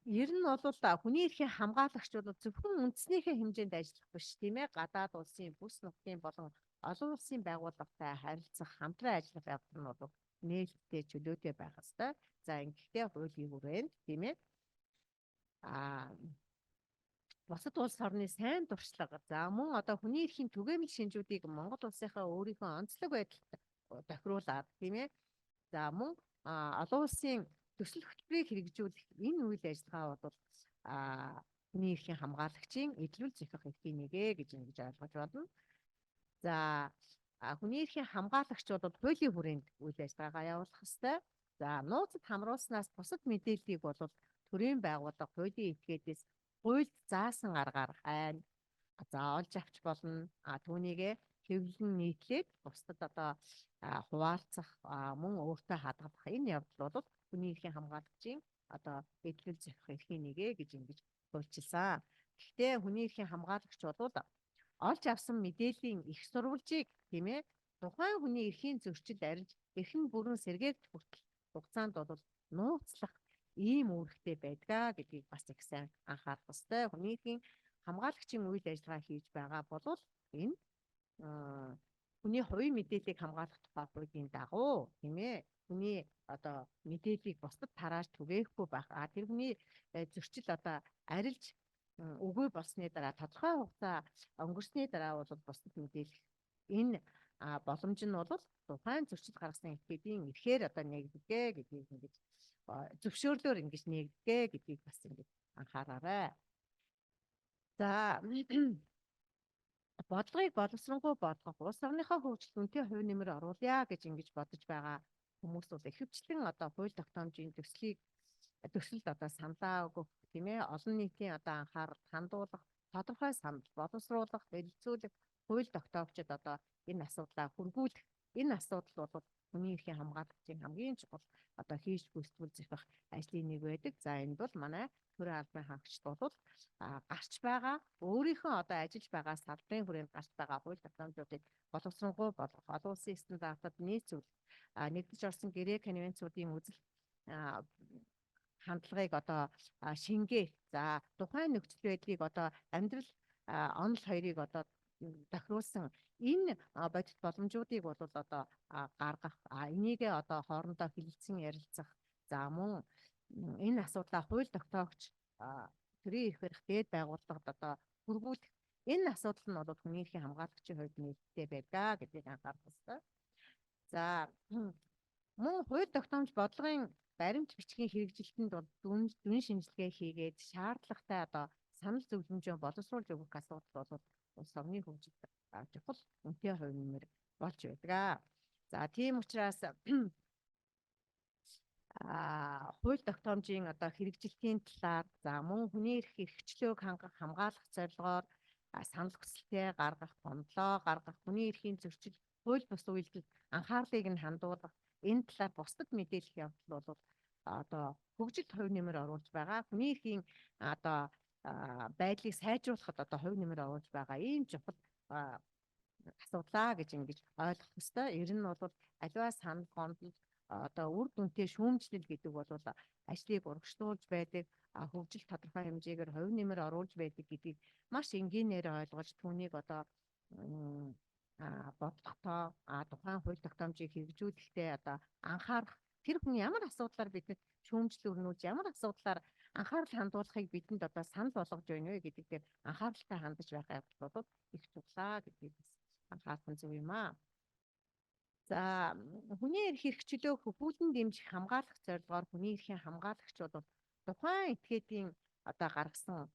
ер нь бол хүний эрхийн хамгаалагч бол зөвхөн үндэснийхээ хэмжээнд ажиллах биш тийм ээ, гадаад улсын бүс нутгийн болон олон улсын байгууллагатай харилцах, хамтран ажиллах явдал нь бол нээлттэй чөлөөтэй байх ёстой. За ингэхдээ хуулийн хүрээнд тийм ээ бусад улс орны сайн туршлага за мөн одоо хүний эрхийн түгээмэл шинжүүдийг Монгол улсынхаа өөрийнхөө онцлог байдалд тохируулаад тийм ээ, за мөн олон улсын төсөл хөтөлбөрийг хэрэгжүүлэх энэ үйл ажиллагаа бол хүний эрхийн хамгаалагчийн эдлүүл зохих эрхийн нэгэ гэж ингэж ойлгож байна. За хүний эрхийн хамгаалагч бол хуулийн хүрээнд үйл ажиллагаагаа явуулах ёстой. За нууцад хамруулснаас бусад мэдээллийг бол төрийн байгууллага хуулийн этгээдээс хуульд заасан аргаар хайн заолж авч болно. Түүнийгээ хэвлэн нийтлээд бусдад одоо хуваалцах мөн өөртөө хадгалах энэ явдал бол хүний эрхийн хамгаалагчийн одоо эдлүүл зохих эрхийн нэгэ гэж ингэж хуульчилсан. Гэхдээ хүний эрхийн хамгаалагч бол олж авсан мэдээллийн их сурвалжийг тийм ээ тухайн хүний эрхийн зөрчил арилж эрхэн бүрэн сэргээгдэх хүртэл хугацаанд бол нууцлах ийм үүрэгтэй байдгаа гэдгийг бас их сайн анхаарах ёстой. Хүний эрхийн хамгаалагчийн үйл ажиллагаа хийж байгаа бол энэ хүний хувийн мэдээллийг хамгаалах тухай хуулийн дагуу тийм ээ хүний одоо мэдээллийг бусдад тарааж түгээхгүй байх. Тэр хүний зөрчил одоо арилж үгүй болсны дараа тодорхой хугацаа өнгөрсний дараа бол бусдад мэдээлэх энэ боломж нь бол тухайн зөрчил гаргасан этгээдийн эрхээр одоо нэгдэгэ гэдгийг ингэж зөвшөөрлөөр ингэж нэгдэгэ гэдгийг бас ингэж анхаараарай. За бодлогыг боловсронгуй болгох, улс орныхоо хөгжилд үнэтэй хувь нэмэр оруулъя гэж ингэж бодож байгаа хүмүүс бол ихэвчлэн одоо хууль тогтоомжийн төсөлд одоо саналаа өгөх тийм ээ, олон нийтийн одоо анхаарал хандуулах, тодорхой санал боловсруулах, хэлэлцүүлэх, хууль тогтоогчид одоо энэ асуудлаа хөрвүүлэх. Энэ асуудал бол хүний эрхийн хамгаалагчийн хамгийн чухал одоо хийж гүйцэтгэл зохих ажлын нэг байдаг. За энэ бол манай төрийн албан хаагчид бол гарч байгаа өөрийнхөө одоо ажиллаж байгаа салбарын хүрээнд гарч байгаа хууль тогтоомжуудыг боловсронгуй болгох, олон улсын стандартад нийцүүлэх, нэгдэж орсон гэрээ конвенцуудын үзэл хандлагыг одоо шингээх. За тухайн нөхцөл байдлыг одоо амьдрал онол хоёрыг одоо тохируулсан энэ бодит боломжуудыг бол одоо гаргах, энийгээ одоо хоорондоо хэлэлцэн ярилцах. За мөн энэ асуудлаа хууль тогтоогч төрийн эрх барих дээд байгууллагад одоо хөрвүүлэх. Энэ асуудал нь бол хүний эрхийн хамгаалагчийн хувьд нээлттэй байдаг гэдгийг анхаарах ёстой. За мөн хууль тогтоомж бодлогын баримт бичгийн хэрэгжилтэнд бол дүн шинжилгээ хийгээд шаардлагатай одоо санал зөвлөмжөө боловсруулж өгөх асуудал бол улс орны хөгжилд чухал үнэтэй хувь нэмэр болж байдаг. За тийм учраас хууль тогтоомжийн одоо хэрэгжилтийн талаар за мөн хүний эрх эрхчлөөг хангах хамгаалах зорилгоор санал хүсэлтээ гаргах, гомдлоо гаргах, хүний эрхийн зөрчил, хууль бус үйлдэлд анхаарлыг нь хандуулах, энэ талаар бусдад мэдээлэх явдал бол одоо хөгжилд хувь нэмэр оруулж байгаа. Хүний эрхийн одоо байдлыг сайжруулахад одоо хувь нэмэр оруулж байгаа ийм чухал асуудлаа гэж ингэж ойлгох ёстой. Ер нь бол аливаа санал гомдол одоо үр дүнтэй шүүмжлэл гэдэг бол ажлыг урагшлуулж байдаг, хөгжил тодорхой хэмжээгээр хувь нэмэр оруулж байдаг гэдгийг маш энгийнээр ойлгож түүнийг одоо бодлоготой тухайн хууль тогтоомжийг хэрэгжүүлэхдээ одоо анхаарах, тэр хүн ямар асуудлаар бидэнд шүүмжлэл өрнүүлж, ямар асуудлаар анхаарал хандуулахыг бидэнд одоо санал болгож байна вэ гэдэг дээр анхааралтай хандаж байх явдал бол их чухлаа гэдгийг анхаарах нь зөв юм аа. За хүний эрх хэрэгчлөө хөвгүүлэн дэмжих хамгаалах зорилгоор хүний эрхийн хамгаалагч бол тухайн этгээдийн одоо гаргасан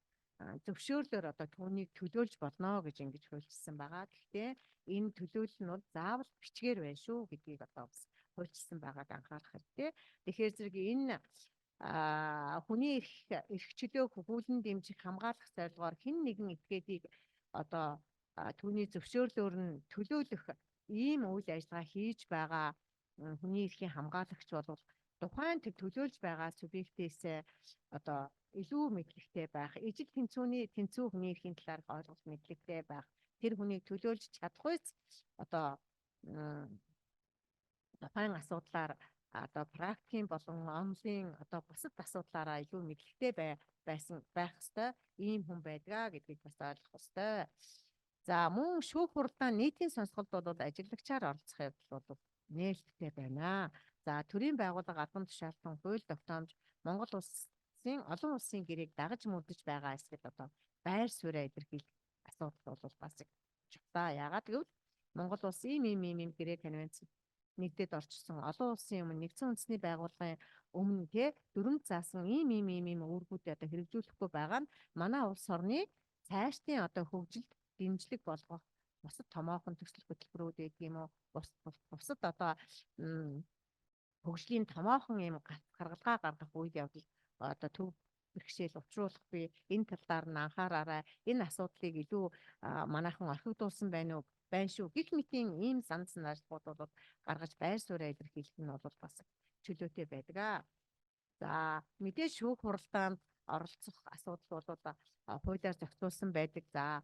зөвшөөрлөөр одоо түүнийг төлөөлж болно гэж ингэж хуульчилсан байгаа. Гэхдээ энэ төлөөлөл нь бол заавал бичгээр байна шүү гэдгийг одоо бас хуульчилсан байгааг анхаарах хэрэгтэй. Тэгэхээр зэрэг энэ хүний эрхчлөө хөвгүүлэн дэмжих хамгаалах зорилгоор хэн нэгэн этгээдийг одоо түүний зөвшөөрлөөр нь төлөөлөх ийм үйл ажиллагаа хийж байгаа хүний эрхийн хамгаалагч бол тухайн тэр төлөөлж байгаа субъектээс одоо илүү мэдлэгтэй байх, ижил тэнцүү хүний эрхийн талаар ойлголт мэдлэгтэй байх, тэр хүнийг төлөөлж чадахгүйц одоо тухайн асуудлаар одоо практикийн болон онлын одоо бусад асуудлаараа илүү мэдлэгтэй байх ёстой ийм хүн байдгаа гэдгийг бас ойлгох ёстой. За мөн шүүх хуралдаан нийтийн сонсголт бол ажиллагчаар оролцох явдал бол нээлттэй байна. За төрийн байгууллага албан тушаалтан хууль тогтоомж Монгол улсын олон улсын гэрээг дагаж мөрдөж байгаа эсэхэд одоо байр сууриа илэрхийлэх асуудал бол бас чухал. Яагаад гэвэл Монгол улс ийм гэрээ конвенц нэгдээд орчсон олон улсын өмнө нэгдсэн үндэсний байгууллагын өмнө дүрмд заасан ийм үүргүүдээ одоо хэрэгжүүлэхгүй байгаа нь манай улс орны цаашдын одоо хөгжилд дэмжлэг болгох бусад томоохон төсөл хөтөлбөрүүд гэдэг юм уу бусад одоо хөгжлийн томоохон юм гаргалгаа гаргах үйл явдал одоо төв бэрхшээл учруулах би энэ талаар нь анхаараарай. Энэ асуудлыг илүү манайхан орхигдуулсан байна уу? Байна шүү. Гэх мэтийн ийм санал санаачлагууд бол гаргаж байр сууриа илэрхийлэх нь бол бас чөлөөтэй байдаг. За мэдээж шүүх хуралдаанд оролцох асуудал бол хуулиар зохицуулсан байдаг. За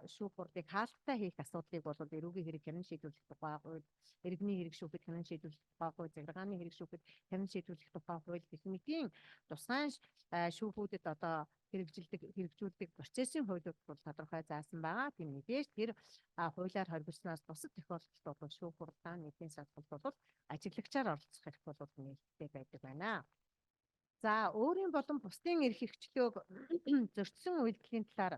шүүх хурлыг хаалттай хийх асуудлыг бол эрүүгийн хэрэг хянан шийдвэрлэх тухай хууль, иргэний хэрэг шүүхэд хянан шийдвэрлэх тухай хууль, захиргааны хэрэг шүүхэд хянан шийдвэрлэх тухай хууль гэх мэтийн тусгай шүүхүүдэд одоо хэрэгжүүлдэг процессын хуулиуд бол тодорхой заасан байгаа. Тийм мэдээж тэр хуулиар хоригдсноос бусад тохиолдолд бол шүүх хуралдаан нийтийн сонсголт бол ажиглагчаар оролцох эрх бол нээлттэй байдаг байна. За өөрийн болон бусдын эрх хэрэгчлөөг зөрчсөн үйлдэлийн талаар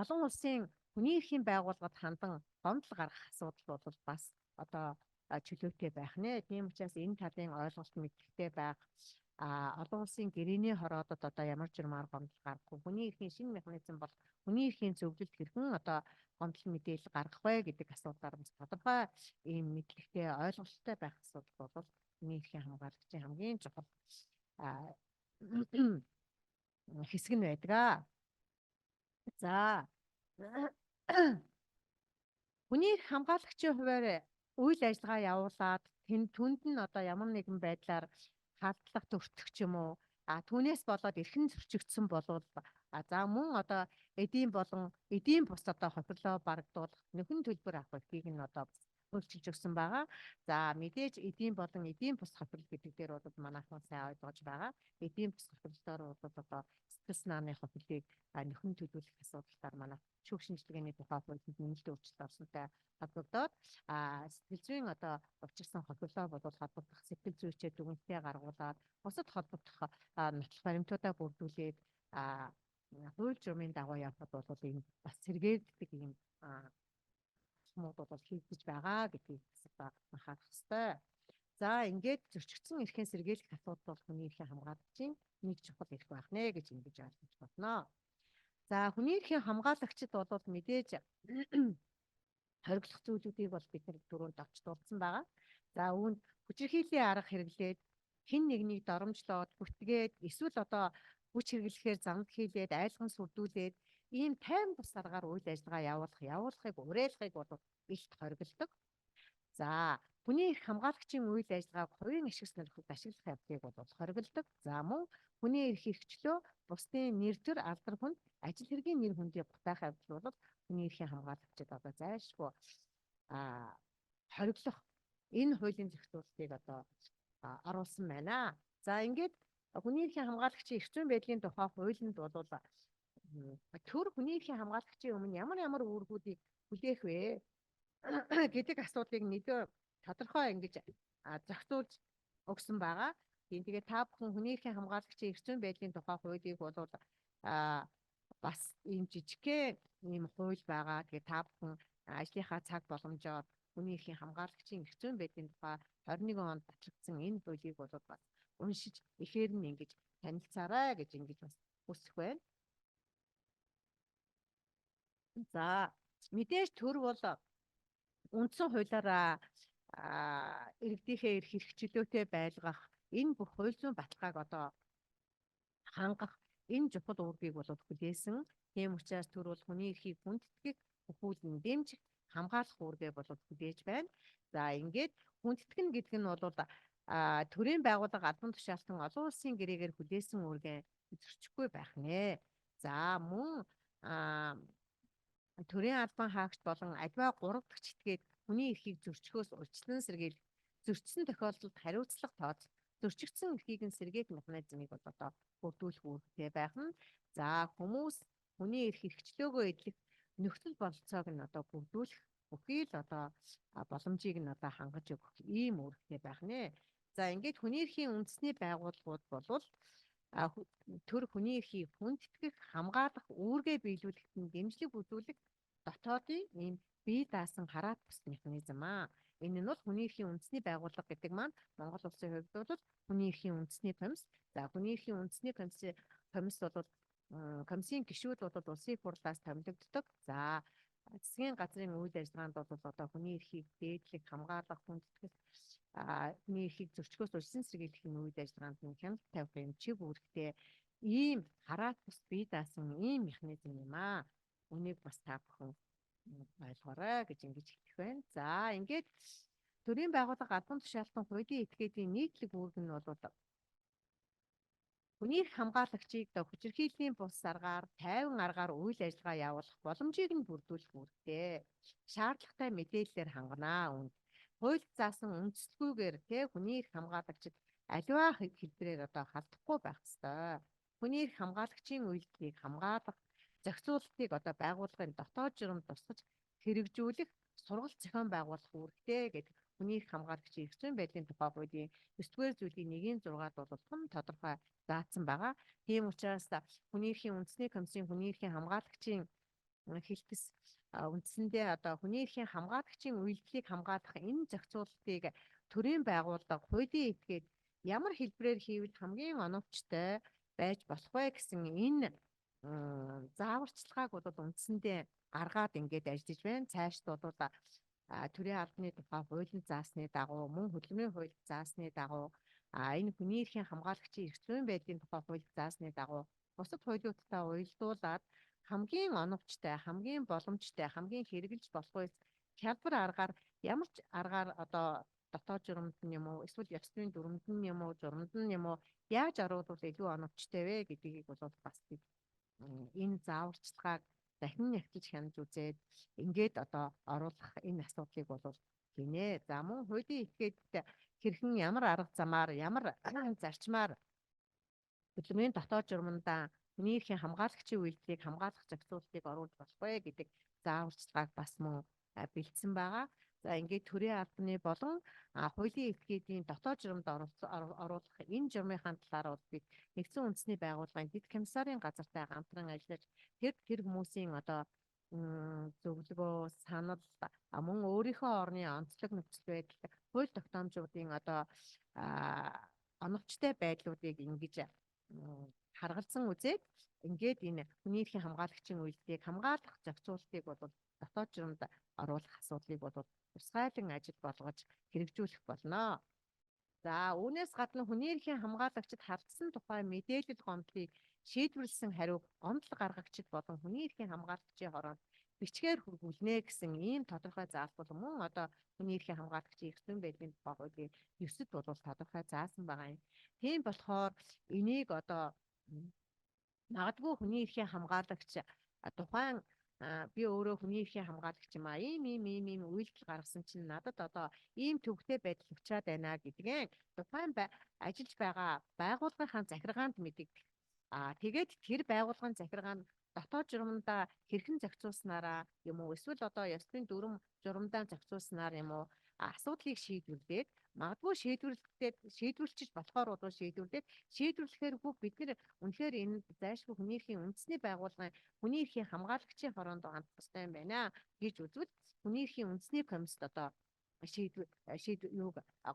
олон улсын хүний эрхийн байгууллагад хандан гомдол гаргах асуудал бол бас одоо чөлөөтэй байх нэ. Тийм учраас энэ талын ойлголт мэдлэгтэй байх олон улсын гэрээний хороодод одоо ямар журмаар гомдол гаргахгүй хүний эрхийн шинэ механизм бол хүний эрхийн зөвлөлд хэрхэн одоо гомдол мэдээлэл гаргах вэ гэдэг асуудлаар бас тодорхой ийм мэдлэгтэй ойлголттой байх асуудал бол хүний эрхийн хамгаалагчийн хамгийн чухал хэсэг нь байдаг. За хүний эрх хамгаалагчийн хувьд үйл ажиллагаа явуулаад түнд нь одоо ямар нэгэн байдлаар халдлага төртөх ч юм уу түүнээс болоод эрхэн зөрчигдсөн болвол за мөн одоо эдийн бус одоо хохирлоо барагдуулах нөхөн төлбөр авах эрхийг нь одоо хөлчилж өгсөн байгаа. За мэдээж эдийн бус хохирол гэдэг дээр бол манайхан сайн ойлгож байгаа. Эдийн бус хохирлоор бол одоо сэтгэл санааны хохирлыг нөхөн төлөвлөх асуудалаар манай шүүх шинжилгээний тухай хуулинд нэмэлт өөрчлөлт орсонтой холбогдоод сэтгэл зүйн одоо учирсан хохирлоо бодвол холбогдох сэтгэл зүйчээ дүгнэлтээ гаргуулад бусад холбогдох нотлох баримтуудаа бүрдүүлээд хууль журмын дагуу явхад бол энэ бас сэргээгддэг юм мод бол хийгдэж байгаа гэдгийг анхаарах ёстой. За ингээд зөрчигдсөн эрхийн сэргийлэх асуудал бол хүний эрхийн хамгаалагчийн нэг чухал эрх байх нэ гэж ингэж ойлгож байна. За хүний эрхийн хамгаалагчид бол мэдээж хориглох зүйлүүдийг бол бид түрүүнд авч дурдсан байгаа. За үүнд хүчирхийллийн арга хэрэглээд хэн нэгнийг доромжлоод бүтгээд эсвэл одоо хүч хэрэглэхээр замд хийлээд айлган сүрдүүлээд ийм тайван бус аргаар үйл ажиллагаа явуулахыг уриалахыг бол илт хоригддог. За хүний эрх хамгаалагчийн үйл ажиллагааг хувийн ашиг сонирхолд ашиглах явдлыг бол хоригддог. За мөн хүний эрх хэрэгчлөө бусдын нэр төр алдар хүнд ажил хэргийн нэр хүндийг бутаах явдал бол хүний эрхийн хамгаалагчид одоо зайлшгүй хориглох энэ хуулийн зохицуултыг одоо оруулсан байна. За ингээд хүний эрхийн хамгаалагчийн эрх зүйн байдлын тухай хуулинд бол төр хүний эрхийн хамгаалагчийн өмнө ямар үүргүүдийг хүлээх вэ гэдэг асуудлыг нэгөө тодорхой ингэж зохицуулж өгсөн байгаа. Тэгээд та бүхэн хүний эрхийн хамгаалагчийн эрх зүйн байдлын тухай хуулийг бол бас ийм жижигхэн ийм хууль байгаа. Тэгээд та бүхэн ажлынхаа цаг боломжоор хүний эрхийн хамгаалагчийн эрх зүйн байдлын тухай 21 онд батлагдсан энэ хуулийг бол бас уншиж ихээр нь ингэж танилцаарай гэж ингэж бас хүсэх байна. За мэдээж төр бол үндсэн хуулиараа иргэдийнхээ эрх хэрэгчлөөтэй байлгах энэ бүх хууль зүйн баталгааг одоо хангах энэ чухал үүргийг бол хүлээсэн. Тийм учраас төр бол хүний эрхийг хүндэтгэх, бүхүүлэн дэмжих, хамгаалах үүргээ бол хүлээж байна. За ингээд хүндэтгэн гэдэг нь бол төрийн байгууллага албан тушаалтан олон улсын гэрээгээр хүлээсэн үүргээ зөрчихгүй байх нэ. За мөн төрийн албан хаагч болон аливаа 3 дахь читгээд хүний эрхийг зөрчихөөс урьдчилан сэргийлэх зөрчсөн тохиолдолд хариуцлага тооцох зөрчигдсөн эрхийг нь сэргээх механизмыг бол одоо бүрдүүлэх үүрэгтэй байх нь. За хүмүүс хүний эрх хэрэгчлөөгөө эдлэх нөхцөл бололцоог нь одоо бүрдүүлэх бүхий л одоо боломжийг нь одоо хангаж өгөх ийм үүрэгтэй байх нэ. За ингээд хүний эрхийн үндэсний байгууллагууд болвол төр хүний эрхийг хүндэтгэх, хамгаалах, үүргээ биелүүлэхэд нь дэмжлэг үзүүлэх дотоодын ийм бие даасан хараат бус механизм аа. Энэ нь бол хүний эрхийн үндэсний байгууллага гэдэг маань Монгол улсын хувьд бол хүний эрхийн үндэсний комисс. За хүний эрхийн үндэсний комисс бол комиссийн гишүүд бол улсын хурлаас томилогддог. За засгийн газрын үйл ажиллагаанд бол одоо хүний эрхийг дээдлэх, хамгаалах, хүндэтгэх, хүний эрхийг зөрчгөөс урьдчилан сэргийлэх үйл ажиллагаанд нь хяналт тавих юм чиг үүрэгтэй ийм хараат бус бие даасан ийм механизм юм аа. Үнийг бас та бүхэн ойлгоорой гэж ингэж хэлэх байна. За ингээд төрийн байгууллага албан тушаалтан хуулийн этгээдийн нийтлэг үүрэг нь бол хүний эрх хамгаалагчийг хүчирхийллийн бус аргаар, тайван аргаар үйл ажиллагаа явуулах боломжийг нь бүрдүүлэх үүрэгтэй. Шаардлагатай мэдээллээр ханганаа үнд. Хууль заасан үндэслэлгүйгээр хүний эрх хамгаалагчид аливаа хэлбэрээр одоо халдахгүй байх ёстой. Хүний эрх хамгаалагчийн үйлдэлийг хамгаалах, зохицуулалтыг одоо байгууллагын дотоод журамд тусгаж хэрэгжүүлэх сургалт зохион байгуулах үүрэгтэй гэдэг хүний эрх хамгаалагчийн эрх зүйн байдлын тухай хуулийн 9-р зүйлийн 1-6-д бол тун тодорхой заасан байгаа. Тийм учраас хүний эрхийн үндэсний комиссийн хүний эрхийн хамгаалагчийн хэлтс үндсэндээ одоо хүний эрхийн хамгаалагчийн үйлдэлийг хамгаалах энэ зохицуулалтыг төрийн байгууллага хуулийн этгээд ямар хэлбэрээр хийвэл хамгийн оновчтой байж болох вэ гэсэн энэ зааварчилгааг бол үндсэндээ гаргаад ингээд ажиллаж байна. Цаашд бол төрийн албаны тухай хуулийн заасны дагуу мөн хөдөлмөрийн хууль заасны дагуу энэ хүний эрхийн хамгаалагчийн эрх зүйн байдлын тухай хууль заасны дагуу бусад хуулиудтай уялдуулаад хамгийн оновчтой, хамгийн боломжтой, хамгийн хэрэгжилж болох үйл хялбар аргаар ямар ч аргаар одоо дотоод журамд нь юм уу эсвэл ёс зүйн дүрмд нь юм уу журамд нь юм уу яаж оруулах илүү оновчтой вэ гэдгийг бол бас энэ зааварчилгааг дахин нягтлж хянаж үзээд ингээд одоо оруулах энэ асуудлыг бол хийнэ. За мөн хуулийн этгээд хэрхэн ямар арга замаар ямар зарчмаар хөдөлмөрийн дотоод журамдаа хүний эрхийн хамгаалагчийн үйлдэлийг хамгаалах зохицуулалтыг оруулж болох вэ гэдэг зааварчилгааг бас мөн бэлдсэн байгаа. За ингээд төрийн албаны болон хуулийн этгээдийн дотоод журамд оруулах энэ журмынхаа талаар бол бид нэгдсэн үндэсний байгууллагын дэд комиссарын газартай хамтран ажиллаж тэр хүмүүсийн одоо зөвлөгөө, санал мөн өөрийнхөө орны онцлог нөхцөл байдал, хууль тогтоомжуудын одоо оновчтой байдлуудыг ингэж харгалзан үзээд ингээд энэ хүний эрхийн хамгаалагчийн үйлдэлийг хамгаалах зохицуулалтыг бол дотоод журамд оруулах асуудлыг бол тусгайлан ажил болгож хэрэгжүүлэх болно. За үүнээс гадна хүний эрхийн хамгаалагчид хардсан тухай мэдээлэл гомдлыг шийдвэрлсэн хариу гомдол гаргагчид болон хүний эрхийн хамгаалагчийн хороонд бичгээр хүргүүлнэ гэсэн ийм тодорхой заалбал мөн одоо хүний эрхийн хамгаалагчийн эрх зүйн байдлын тухай хуулийн 9-д бол тодорхой заасан байгаа юм. Тийм болохоор энийг одоо магадгүй хүний эрхийн хамгаалагч тухайн би өөрөө хүний эрхийн хамгаалагч юм аа. Ийм үйлдэл гаргасан чинь надад одоо ийм төвхтэй байдал учраад байна гэдгийг тухайн ажиллаж байгаа байгууллагынхаа захиргаанд мэдэгдэх. Тэгээд тэр байгууллагын захиргаанд дотоод журамдаа хэрхэн зохицуулснараа юм уу эсвэл одоо ёс зүйн дүрм журамдаа зохицуулснаар юм уу асуудлыг шийдвэрлээд магадгүй шийдвэрлэж болохоор бол шийдвэрлэхээр бүх бид нэр үнэхээр энэ зайлшгүй хүний эрхийн үндэсний байгууллагын хүний эрхийн хамгаалагчийн хороонд хандах ёстой юм байна гэж үзвэл хүний эрхийн үндэсний комиссд одоо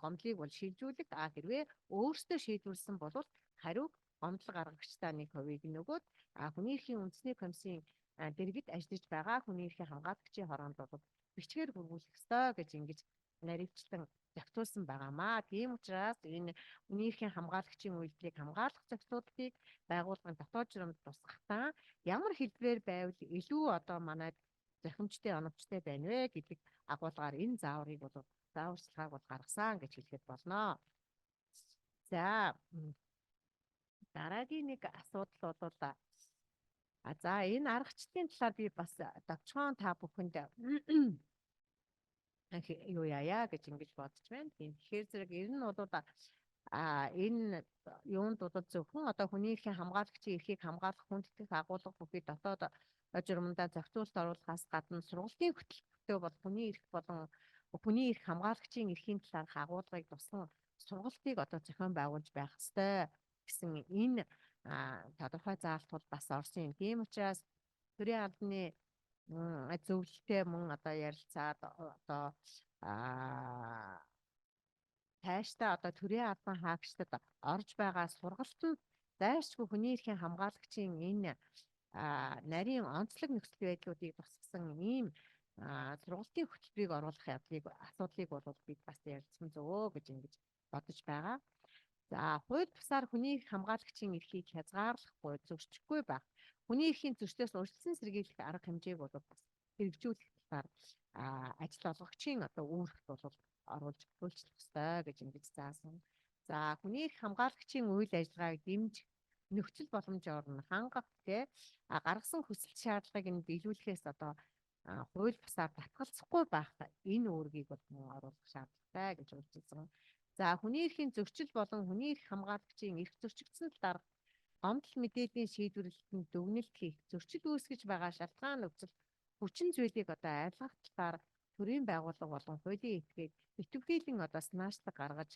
гомдлыг бол шийдвэрлэх хэрвээ өөрсдөө шийдвэрлсэн бол хариу гомдол гаргагчдаа 1% нөгөөд хүний эрхийн үндэсний комиссийн дэргэд ажиллаж байгаа хүний эрхийн хамгаалагчийн хороонд бол бичгээр хүргүүлэх ёстой гэж ингэж наривчлан зохицуулсан байгаамаа. Тийм учраас энэ хүний эрхийн хамгаалагчийн үйлдэлийг хамгаалах зохицуултыг байгууллагын дотоод журамд тусгахдаа ямар хэлбэрээр байвал илүү одоо манайд зохимжтой оновчтой байна вэ гэдэг агуулгаар энэ зааврыг бол зааварчилгааг бол гаргасан гэж хэлэхэд болно. За дараагийн нэг асуудал бол за энэ аргачлалын талаар би бас товчхон та бүхэнд юу яая гэж ингэж бодож байна. Тэгэхээр зэрэг ер нь бол энэ юунд бол зөвхөн одоо хүнийхээ хамгаалагчийн эрхийг хамгаалах хүндэтгэх агуулга бүхий дотоод журмандаа зохицуулалт оруулахаас гадна сургалтын хөтөлбөртөө бол хүний эрх болон хүний эрх хамгаалагчийн эрхийн талаарх агуулгыг тусган сургалтыг одоо зохион байгуулж байх ёстой гэсэн энэ тодорхой заалтууд бас орсон юм. Тийм учраас төрийн албаны зөвлөлтөй мөн одоо ярилцаад одоо цаашдаа одоо төрийн албан хаагчдад орж байгаа сургалтанд зайлшгүй хүний эрхийн хамгаалагчийн энэ нарийн онцлог нөхцөл байдлуудыг тусгасан ийм сургалтын хөтөлбөрийг оруулах асуудлыг бол бид бас ярилцсан зөвөө гэж ингэж бодож байгаа. За хууль бусаар хүний эрх хамгаалагчийн эрхийг хязгаарлахгүй, зөрчихгүй байх. Хүний эрхийн зөрчлөөс урьдчилан сэргийлэх арга хэмжээг бол бас хэрэгжүүлэх талаар ажил олгогчийн одоо үүрэгт бол оруулж үйлчлэх ёстой гэж ингэж заасан. За хүний эрх хамгаалагчийн үйл ажиллагааг дэмжих нөхцөл боломжоор нь хангах гаргасан хүсэлт шаардлагыг нь биелүүлэхээс одоо хууль бусаар татгалзахгүй байх энэ үүргийг бол оруулах шаардлагатай гэж үзсэн. За хүний эрхийн зөрчил болон хүний эрх хамгаалагчийн эрх зөрчигдсөн талаар гомдол мэдээллийн шийдвэрлэлтэнд дүгнэлт хийх, зөрчил үүсгэж байгаа шалтгаан нөхцөл хүчин зүйлийг одоо айлгах талаар төрийн байгууллага болон хуулийн этгээд итгэвхийлэн одоо санаачлаг гаргаж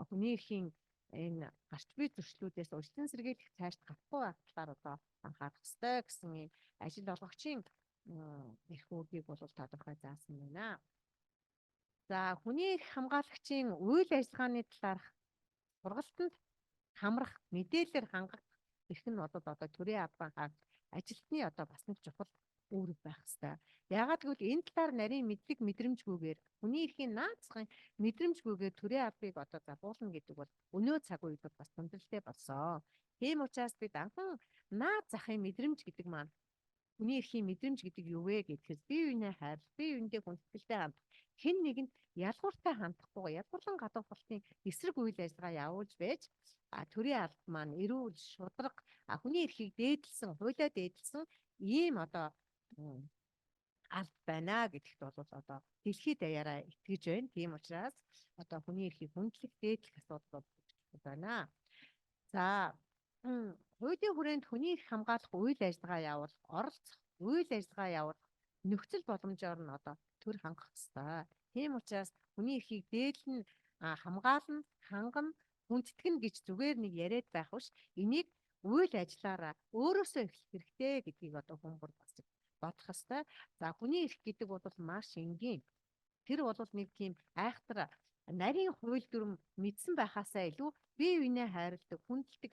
хүний эрхийн энэ гарч буй зөрчлүүдээс урьдчилан сэргийлэх цаашд гарахгүй байх талаар одоо анхаарах ёстой гэсэн ийм ажил олгогчийн эрх үүргийг бол тодорхой заасан байна. За хүний эрх хамгаалагчийн үйл ажиллагааны талаарх сургалтанд хамрах, мэдээлэлээр хангах эрх нь бол одоо төрийн албан хаагч ажилтны одоо бас нэг чухал үүрэг байх ёстой. Яагаад гэвэл энэ талаар нарийн мэдлэг мэдрэмжгүйгээр хүний эрхийн наацхан мэдрэмжгүйгээр төрийн албыг одоо забуулна гэдэг бол өнөө цаг үед бас хүндрэлтэй болсон. Тийм учраас бид анхан наад захын мэдрэмж гэдэг маань хүний эрхийн мэдрэмж гэдэг юу вэ гэхээр бие биенээ хайрлах, бие биендээ хүндэтгэлтэй хандах, хэн нэгэнд ялгууртай хандахгүй, ядгуурлан гадуурхалтын эсрэг үйл ажиллагаа явуулж байж төрийн алба маань эрүүл, шударга, хүний эрхийг дээдлсэн, хуулиа дээдлсэн ийм одоо алба байна гэдэгт бол одоо дэлхийд даяараа итгэж байна. Тийм учраас одоо хүний эрхийг хүндлэх, дээдлэх асуудал байна. За хуулийн хүрээнд хүний эрх хамгаалах үйл ажиллагаа явуулах, оролцох, үйл ажиллагаа явуулах нөхцөл боломжоор нь одоо төр хангах ёстой. Тийм учраас хүний эрхийг дээдлэн хамгаална, хангана, хүндэтгэн гэж зүгээр нэг яриад байх биш. Энийг үйл ажиллаараа өөрөөсөө эхлэх хэрэгтэй гэдгийг одоо хүн бүр бас бодох ёстой. За хүний эрх гэдэг бол маш энгийн. Тэр бол нэг тийм айхтар нарийн хууль дүрм мэдсэн байхаасаа илүү бие биенээ хайрладаг, хүндэлдэг,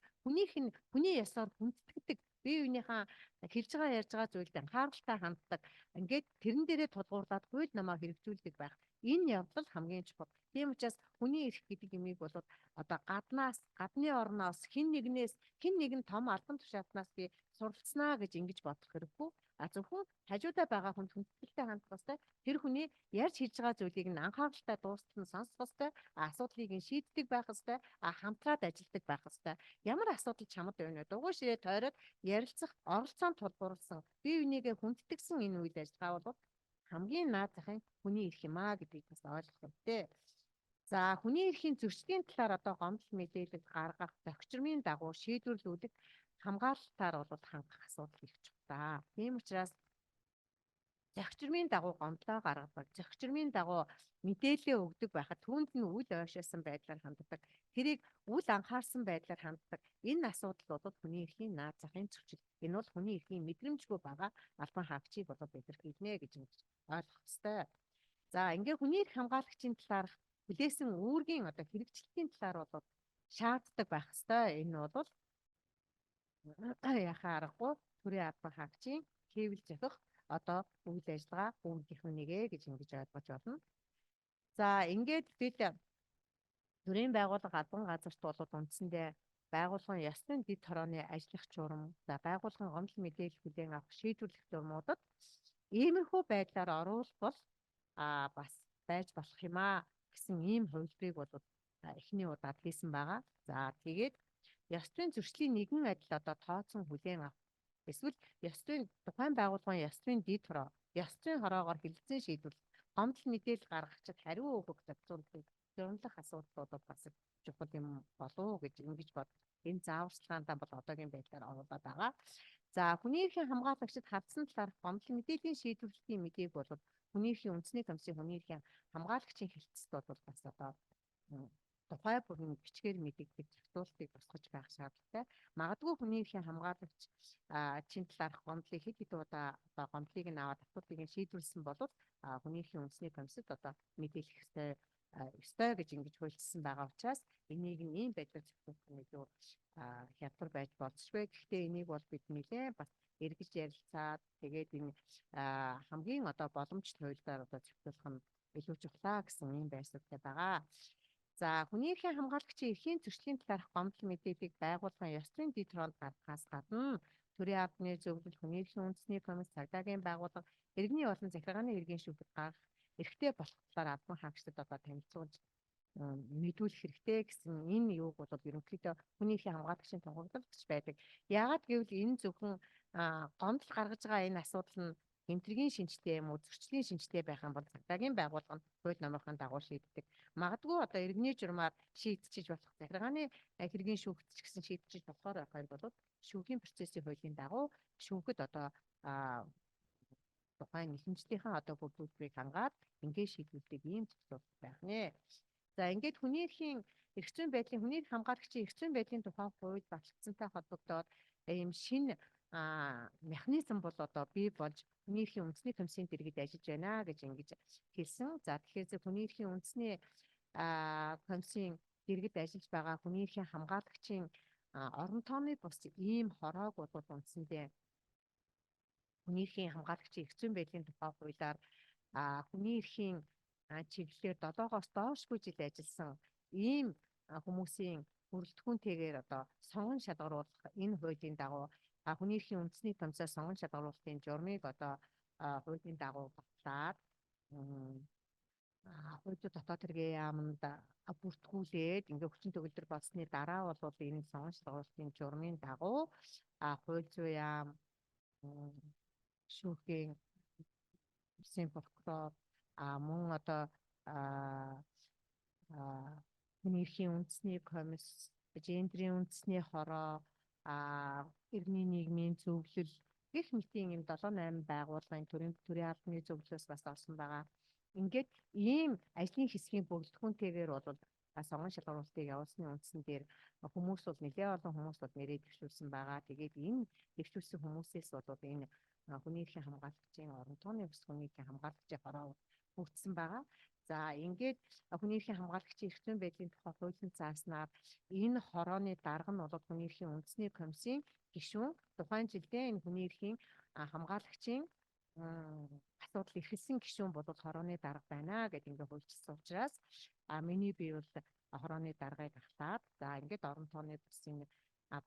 хүний ясаар хүндэтгдэг, бие биенийхээ хэлж байгаа ярьж байгаа зүйлд анхааралтай ханддаг. Ингээд тэрэн дээрээ тулгуурлаад хууль намаа хэрэгжүүлдэг байх. Энэ явдал хамгийн чухал. Тийм учраас хүний эрх гэдэг юмыг бол одоо гадны орноос хэн нэгэн том албан тушаалтнаас би суралцсанаа гэж ингэж бодох хэрэггүй. Зөвхөн хажуудаа байгаа хүнд хүндэтгэлтэй хандах ёстой. Тэр хүний ярьж хийж байгаа зүйлийг нь анхааралтай дуустал нь сонсох ёстой. Асуудлыг нь шийддэг байх ёстой. Хамтраад ажилладаг байх ёстой. Ямар асуудал чамд байна вэ? Дугуй ширээ тойроод ярилцах, оролцоонд тулгуурласан, бие бинийгээ хүндэтгсэн энэ үйл ажиллагаа бол хамгийн наад захын хүний эрх юм аа гэдгийг бас ойлгох хэрэгтэй. За хүний эрхийн зөрчлийн талаар одоо гомдол мэдээлэл гаргах, зохицрмын дагуу шийдвэрлүүлэх хамгаалалтаар бол хангах асуудал их чухал. Тийм учраас зохицрмын дагуу гомдлоо гаргадаг, зохицрмын дагуу мэдээлэл өгдөг байхад түүнд нь үл ойшоосон байдлаар ханддаг, тэрийг үл анхаарсан байдлаар ханддаг. Энэ асуудал бол хүний эрхийн наад захын зөрчил. Энэ бол хүний эрхийн мэдрэмжгүй байгаа албан хаагчийг бол илэрхийлнэ гэж ойлгох ёстой. За ингээ хүний эрх хамгаалагчийн талаар хүлээсэн үүргийн одоо хэрэгжилтийн талаар бол шаарддаг байх ёстой. Энэ бол яхаа аргагүй төрийн албан хаагчийн хэвлэл зохих одоо үйл ажиллагаа үүргийнх нэгэ гэж ингэж ойлгож байна. За ингээд бид төрийн байгууллага албан газарт бол үндсэндээ байгууллагын ёсны дэд хорооны ажиллах журам, за байгууллагын гомдол мэдээлэл хүлээн авах шийдвэрлэх журмуудад Иймэрхүү байдлаар оруулбал бас байж болох юм аа гэсэн ийм хувилбарыг бол эхний удаад хийсэн байгаа. За тэгээд ёс зүйн зөрчлийн нэгэн адил одоо тооцсон хүлээн авах эсвэл ёс зүйн тухайн байгууллагын ёс зүйн дэд хороо ёс зүйн хороогоор хэлэлцэн шийдвэрлэх гомдол мэдээлэл гаргахчид хариу өгөх зохицуултыг зөрмлөх асуудлууд бас чухал юм болов уу гэж ингэж бод. Энэ зааварчилгаандаа бол одоогийн байдлаар оруулаад байгаа. За хүний эрхийн хамгаалагчид хавцсан талаарх гомдол мэдээллийн шийдвэрлэлийн мэдээг бол хүний эрхийн үндэсний комиссийн хүний эрхийн хамгаалагчийн хэлцэд бол бас одоо тухай бүрийн бичгээр мэдэгдэх зохицуултыг тусгаж байх шаардлагатай. Магадгүй хүний эрхийн хамгаалагч чин талаарх гомдлыг хэд хэдэн удаа одоо гомдлыг нь аваад асуудлыг нь шийдвэрлсэн бол хүний эрхийн үндэсний комиссид одоо мэдээлэх ёстой гэж ингэж хуульчилсан байгаа учраас энийг ийм байдлаар зохицуулах нь илүү хялбар байж болзошгүй. Гэхдээ энийг бол бид нэлээд бас эргэж ярилцаад тэгээд энэ хамгийн одоо боломжтой хуулиар одоо зохицуулах нь илүү чухлаа гэсэн ийм байр суурьтай байгаа. За хүний эрхийн хамгаалагчийн эрхийн зөрчлийн талаарх гомдол мэдээллийг байгууллагын ёс зүйн дэд хороонд гаргахаас гадна төрийн албаны зөвлөл хүний эрхийн үндэсний комисс цагдаагийн байгууллага иргэний болон захиргааны эргийн шүүхэд гаргах эрхтэй болох талаар албан хаагчдад одоо танилцуулж мэдүүлэх хэрэгтэй гэсэн энэ юуг бол ерөнхийдөө хүний эрхийн хамгаалагчийн тунхаглагч байдаг. Яагаад гэвэл энэ зөвхөн гомдол гаргаж байгаа энэ асуудал нь хэмтргийн шинжтэй юм уу зөрчлийн шинжтэй байх юм бол цагдаагийн байгууллага нь хууль номынхаа дагуу шийддэг. Магадгүй одоо иргэний журмаар шийдчихэж болох захиргааны хэргийн шүүгч гэсэн шийдчихэж болохоор байх юм бол шүүхийн процессын хуулийн дагуу шүүхэд одоо тухайн нэхэмжлийнхаа одоо бүрдүүлбэрийг хангаад ингээд шийдвэрлэдэг ийм зохицуулалт байх нэ. За ингээд хүний эрхийн эрх зүйн байдлын хүний эрх хамгаалагчийн эрх зүйн байдлын тухай хууль батлагдсантай холбогдоод ийм шинэ механизм бол одоо бий болж хүний эрхийн үндэсний комиссийн дэргэд ажиллаж байна гэж ингэж хэлсэн. За тэгэхээр хүний эрхийн үндэсний комиссийн дэргэд ажиллаж байгаа хүний эрхийн хамгаалагчийн орон тооны бус ийм хороог бол үндсэндээ хүний эрхийн хамгаалагчийн эрх зүйн байдлын тухай хуулиар хүний эрхийн чиглэлээр 7-оос доошгүй жил ажилласан ийм хүмүүсийн бүрэлдэхүүнтэйгээр одоо сонгон шалгаруулах энэ хуулийн дагуу хүний эрхийн үндэсний комиссаас сонгон шалгаруулалтын журмыг одоо хуулийн дагуу батлаад хуулийн дотоод хэргийн яамд бүртгүүлээд ингээ хүчин төгөлдөр болсны дараа бол энэ сонгон шалгаруулалтын журмын дагуу хууль зүйн яам шүүхийн прокурор мөн одоо хүний эрхийн үндэсний комисс, гендрийн үндэсний хороо, иргэний нийгмийн зөвлөл гэх мэтийн юм 7-8 байгууллагын төрийн албаны зөвлөлөөс бас орсон байгаа. Ингээд ийм ажлын хэсгийн бүрэлдэхүүнтэйгээр бол сонгон шалгаруулалтыг явуулсны үндсэн дээр хүмүүс бол нэлээд олон хүмүүс бол нэрээ дэвшүүлсэн байгаа. Тэгээд энэ дэвшүүлсэн хүмүүсээс бол энэ хүний эрхийн хамгаалагчийн орон тооны бус хүний эрхийн хамгаалагчийн хороо бүрдсэн байгаа. За ингээд хүний эрхийн хамгаалагчийн эрх зүйн байдлын тухай хуулийн зааснаар энэ хорооны дарга нь бол хүний эрхийн үндэсний комиссийн гишүүн тухайн жилдээ энэ хүний эрхийн хамгаалагчийн асуудал эрхэлсэн гишүүн бол хорооны дарга байна гэдэг ингээд хуульчилсан учраас миний бие бол хорооны даргаыг ахлаад за ингээд орон тооны бүсийн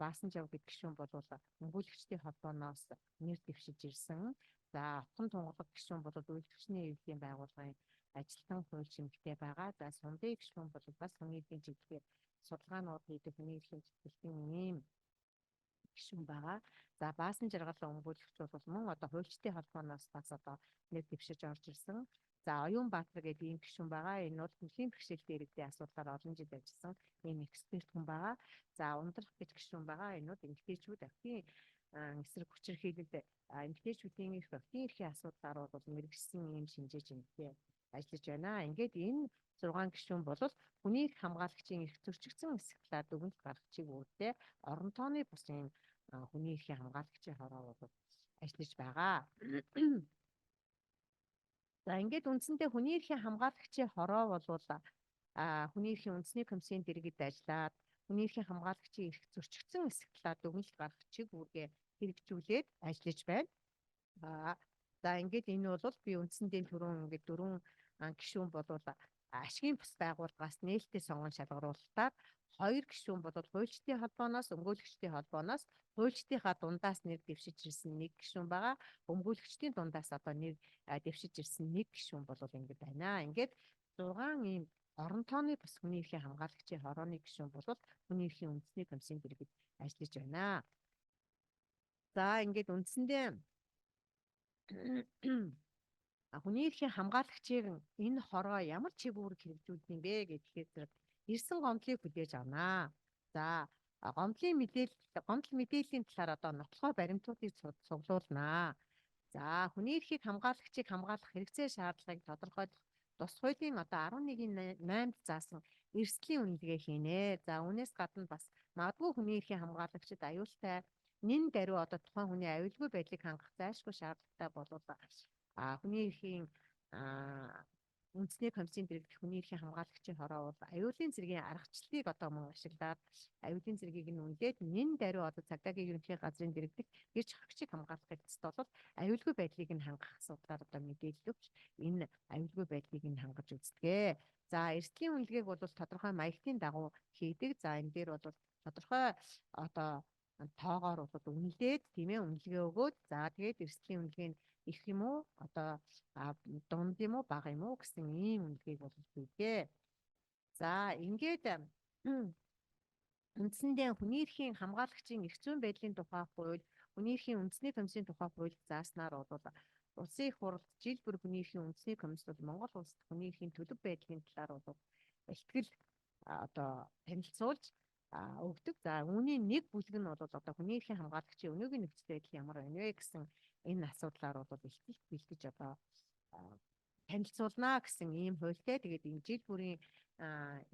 Баасан жав гэдэг гишүүн бол өмгөөлөгчдийн холбооноос нэр дэвшиж ирсэн. За отхон тунгалаг гишүүн бол үйлдвэрчний эвлэлийн байгууллагын ажилтан хууль шимэгтэй байгаа. За сундаг гишүүн бол бас хүний эрхийн чиглэлээр судалгаанууд хийдэг хүний эрхийн чиглэлийн ийм гишүүн байгаа. За Баасан жаргалан өмгөөлөгч бол мөн одоо хуульчдын холбооноос бас одоо нэр дэвшиж орж ирсэн. За Оюун Баатар гэдэг ийм гишүүн байгаа. Энэ бол хөлийн бэрхшээлтэй иргэдийн асуудлаар олон жил ажилласан ийм эксперт хүн байгаа. За Ундрах гэж гишүүн байгаа. Энэ бол эмэгтэйчүүд ахын эсрэг хүчирхийлэлд эмэгтэйчүүдийн эрхийн асуудлаар бол мэрэгжсэн ийм шинжээж эмэгтэй ажиллаж байна. Ингээд энэ 6 гишүүн бол хүний эрх хамгаалагчийн эрх зөрчигдсөн эсэх талаар дүгнэлт гаргах чиглэлээр орон тооны бус ийм хүний эрхийн хамгаалагчийн хороо бол ажиллаж байгаа. За ингээд үндсэндээ хүний эрхийн хамгаалагчийн хороо бол хүний эрхийн үндэсний комиссийн дэргэд ажиллаад хүний эрхийн хамгаалагчийн эрх зөрчигдсөн эсэх талаар дүгнэлт гаргах чиглэлээр хэрэгжүүлээд ажиллаж байна. За ингээд энэ бол би үндсэндээ түрүүн ингээд 4 гишүүн бол ашигын бус байгууллагаас нээлттэй сонгон шалгаруулалтаар хоёр гишүүн бол хуульчдын холбооноос өмгөөлөгчдийн холбооноос хуульчдынхаа дундаас нэр дэвшиж ирсэн нэг гишүүн байгаа. Өмгөөлөгчдийн дундаас одоо нэр дэвшиж ирсэн нэг гишүүн бол ингэж байна. Ингээд 6 ийм орон тооны бас хүний эрхийн хамгаалагчийн хорооны гишүүн бол хүний эрхийн үндэсний комиссийн дэргэд ажиллаж байна. За ингээд үндсэндээ хүний эрхийн хамгаалагчийг энэ хороо ямар чиглэлээр хэрэгжүүлдэг юм бэ гэхээр ирсэн гомдлыг хүлээж авнаа. За гомдлын мэдээллийн талаар одоо нотлохой баримтуудыг цуглуулнаа. За хүний эрхийг хамгаалагчийг хамгаалах хэрэгцээ шаардлагыг тодорхойлох тус хуулийн одоо 11-8-д заасан эрсдлийн үнэлгээ хийнэ. За үүнээс гадна бас магадгүй хүний эрхийн хамгаалагчид аюултай нэн даруй одоо тухайн хүний аюулгүй байдлыг хангах зайлшгүй шаардлагатай болов хүний эрхийн үндэсний комиссийн дэргэдэх хүний эрхийн хамгаалагчийн хороо бол аюулын цэргийн аргачлалыг одоо мөн ашиглаад аюулын цэргийг нь үнэлээд нэн даруй одоо цагдаагийн ерөнхий газрын дэргэдэх гэрч хагчийг хамгаалахыг төсөлд бол аюулгүй байдлыг нь хангах асуудлаар одоо мэдээлэл өгч энэ аюулгүй байдлыг нь хангаж үздэг. За эрсдлийн үнэлгээг бол тодорхой маягтын дагуу хийдэг. За энэ дээр бол тодорхой одоо тоогоор бол үнэлээд тийм ээ үнэлгээ өгөөд за тэгээд эрсдлийн үнэлгээ нь их юм уу одоо дунд юм уу бага юм уу гэсэн ийм үнэлгээг бол хийгээ. За ингээд үндсэндээ хүний эрхийн хамгаалагчийн эрх зүйн байдлын тухай хууль, хүний эрхийн үндэсний комиссийн тухай хууль зааснаар бол улсын их хурлд жил бүр хүний эрхийн үндэсний комисс бол Монгол улсад хүний эрхийн төлөв байдлын талаар бол ихтгэл одоо танилцуулж өгдөг. За үүний нэг бүлэг нь бол одоо хүний эрхийн хамгаалагчийн өнөөгийн нөхцөл байдал ямар байна вэ гэсэн энэ асуудлаар бол ихтгэл бэлтгэж одоо танилцуулнаа гэсэн ийм хуультай. Тэгээд энэ жил бүрийн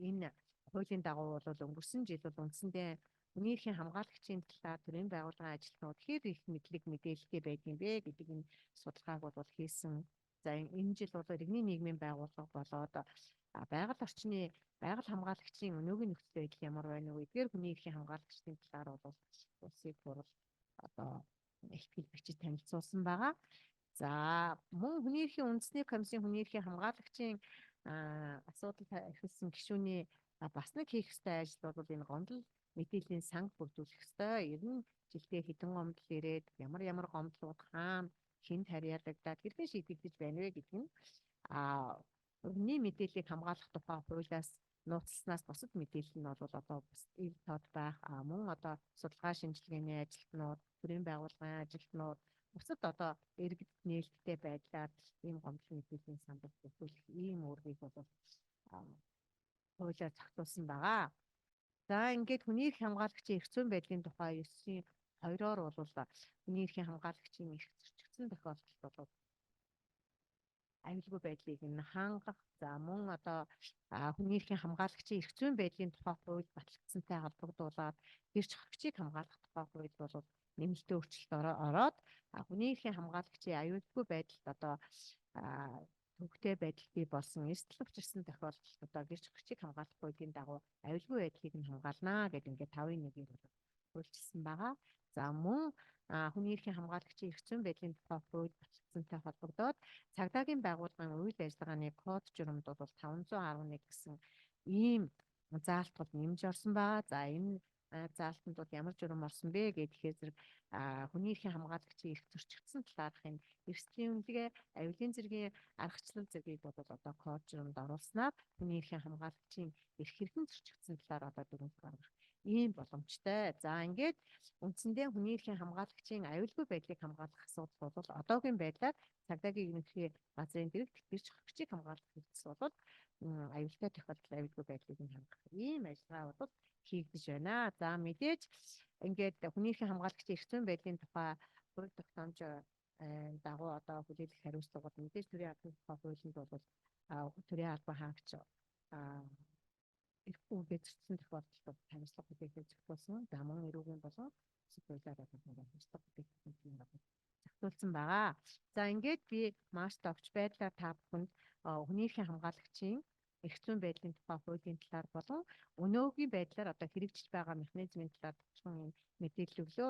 энэ хуулийн дагуу бол өнгөрсөн жил бол үндсэндээ хүний эрхийн хамгаалагчийн талаар төрийн байгууллагын ажилтнууд хэр их мэдлэг мэдээлэлтэй байдгийг бэ гэдэг энэ судалгааг бол хийсэн. За энэ жил бол иргэний нийгмийн байгууллага болоод байгаль орчны байгаль хамгаалагчийн өнөөгийн нөхцөл байдал ямар байна вэ? Эдгээр хүний эрхийн хамгаалагчдын талаар бол улсын хурал одоо ихтгэл бичиж танилцуулсан байгаа. За мөн хүний эрхийн үндэсний комиссийн хүний эрхийн хамгаалагчийн асуудал эрхэлсэн гишүүний бас нэг хийх ёстой ажил бол энэ гомдол мэдээллийн санг бүрдүүлэх ёстой. Ер нь жилдээ хэдэн гомдол ирээд ямар гомдлууд хаана хэн харьяалагдаад хэрхэн шийдэгдэж байна вэ гэдэг нь өрний мэдээллийг хамгаалах тухай хуулиас нууцласнаас бусад мэдээлэл нь бол одоо бас ив тод байх мөн одоо судалгаа шинжилгээний ажилтнууд, төрийн байгууллагын ажилтнууд бусад одоо иргэд нээлттэй байдлаар ийм гомдол мэдээллийн санал бүрдүүлэх ийм үүргийг бол хуулиар зохицуулсан байгаа. За ингээд хүний эрхийн хамгаалагчийн эрх зүйн байдлын тухай 9-2-оор бол хүний эрхийн хамгаалагчийн эрх зөрчигдсөн тохиолдолд бол аюулгүй байдлыг нь хангах за мөн одоо хүний эрхийн хамгаалагчийн эрх зүйн байдлын тухай хууль батлагдсантай холбогдуулаад гэрч хагчийг хамгаалах тухай хууль бол нэмэлтээ өөрчлөлт ороод хүний эрхийн хамгаалагчийн аюулгүй байдалд одоо төвөгтэй байдал бий болсон эрсдэл учирсан тохиолдолд одоо гэрч хагчийг хамгаалах хуулийн дагуу аюулгүй байдлыг нь хамгаалнаа гэдэг ингээд 5-1-ийг бол хуульчилсан байгаа. За мөн хүний эрхийн хамгаалагчийн эрх зүйн байдлын тухай хууль батлагдсантай холбогдоод цагдаагийн байгууллагын үйл ажиллагааны код журамд бол 511 гэсэн ийм заалтууд нэмж орсон байгаа. За энэ заалтанд бол ямар журам орсон бэ гэхээр зэрэг хүний эрхийн хамгаалагчийн эрх зөрчигдсөн талаархын эрсдлийн үнэлгээ, аюулын цэргийн аргачлал зэргийг бол одоо код журамд оруулснаар хүний эрхийн хамгаалагчийн эрх хэрхэн зөрчигдсөн талаар одоо дүгнэлт гаргах ийм боломжтой. За ингээд үндсэндээ хүний эрхийн хамгаалагчийн аюулгүй байдлыг хамгаалах асуудал бол одоогийн байдлаар цагдаагийн ерөнхий газрын дэргэд гэрч хагчийг хамгаалах хэрэгцээ бол аюултай тохиолдолд аюулгүй байдлыг хангах ийм ажиллагаа бол хийгдэж байна. За мэдээж ингээд хүний эрхийн хамгаалагчийн эрх зүйн байдлын тухай хууль тогтоомж дагуу одоо хүлээлгэх хариуцлага бол мэдээж төрийн албаны тухай хуулинд бол төрийн албан хаагч эрх үүргээ зөрчсөн тохиолдолд хариуцлага хүлээхийг зөвшөөрсөн. За мөн эрүүгийн болон хуулиар хариуцлага хүлээх зохицуулсан байгаа. За ингээд би маш товч байдлаар та бүхэнд хүний эрхийн хамгаалагчийн эрх зүйн байдлын тухай хуулийн талаар болон өнөөгийн байдлаар одоо хэрэгжиж байгаа механизмын талаар товчхон мэдээлэл өглөө.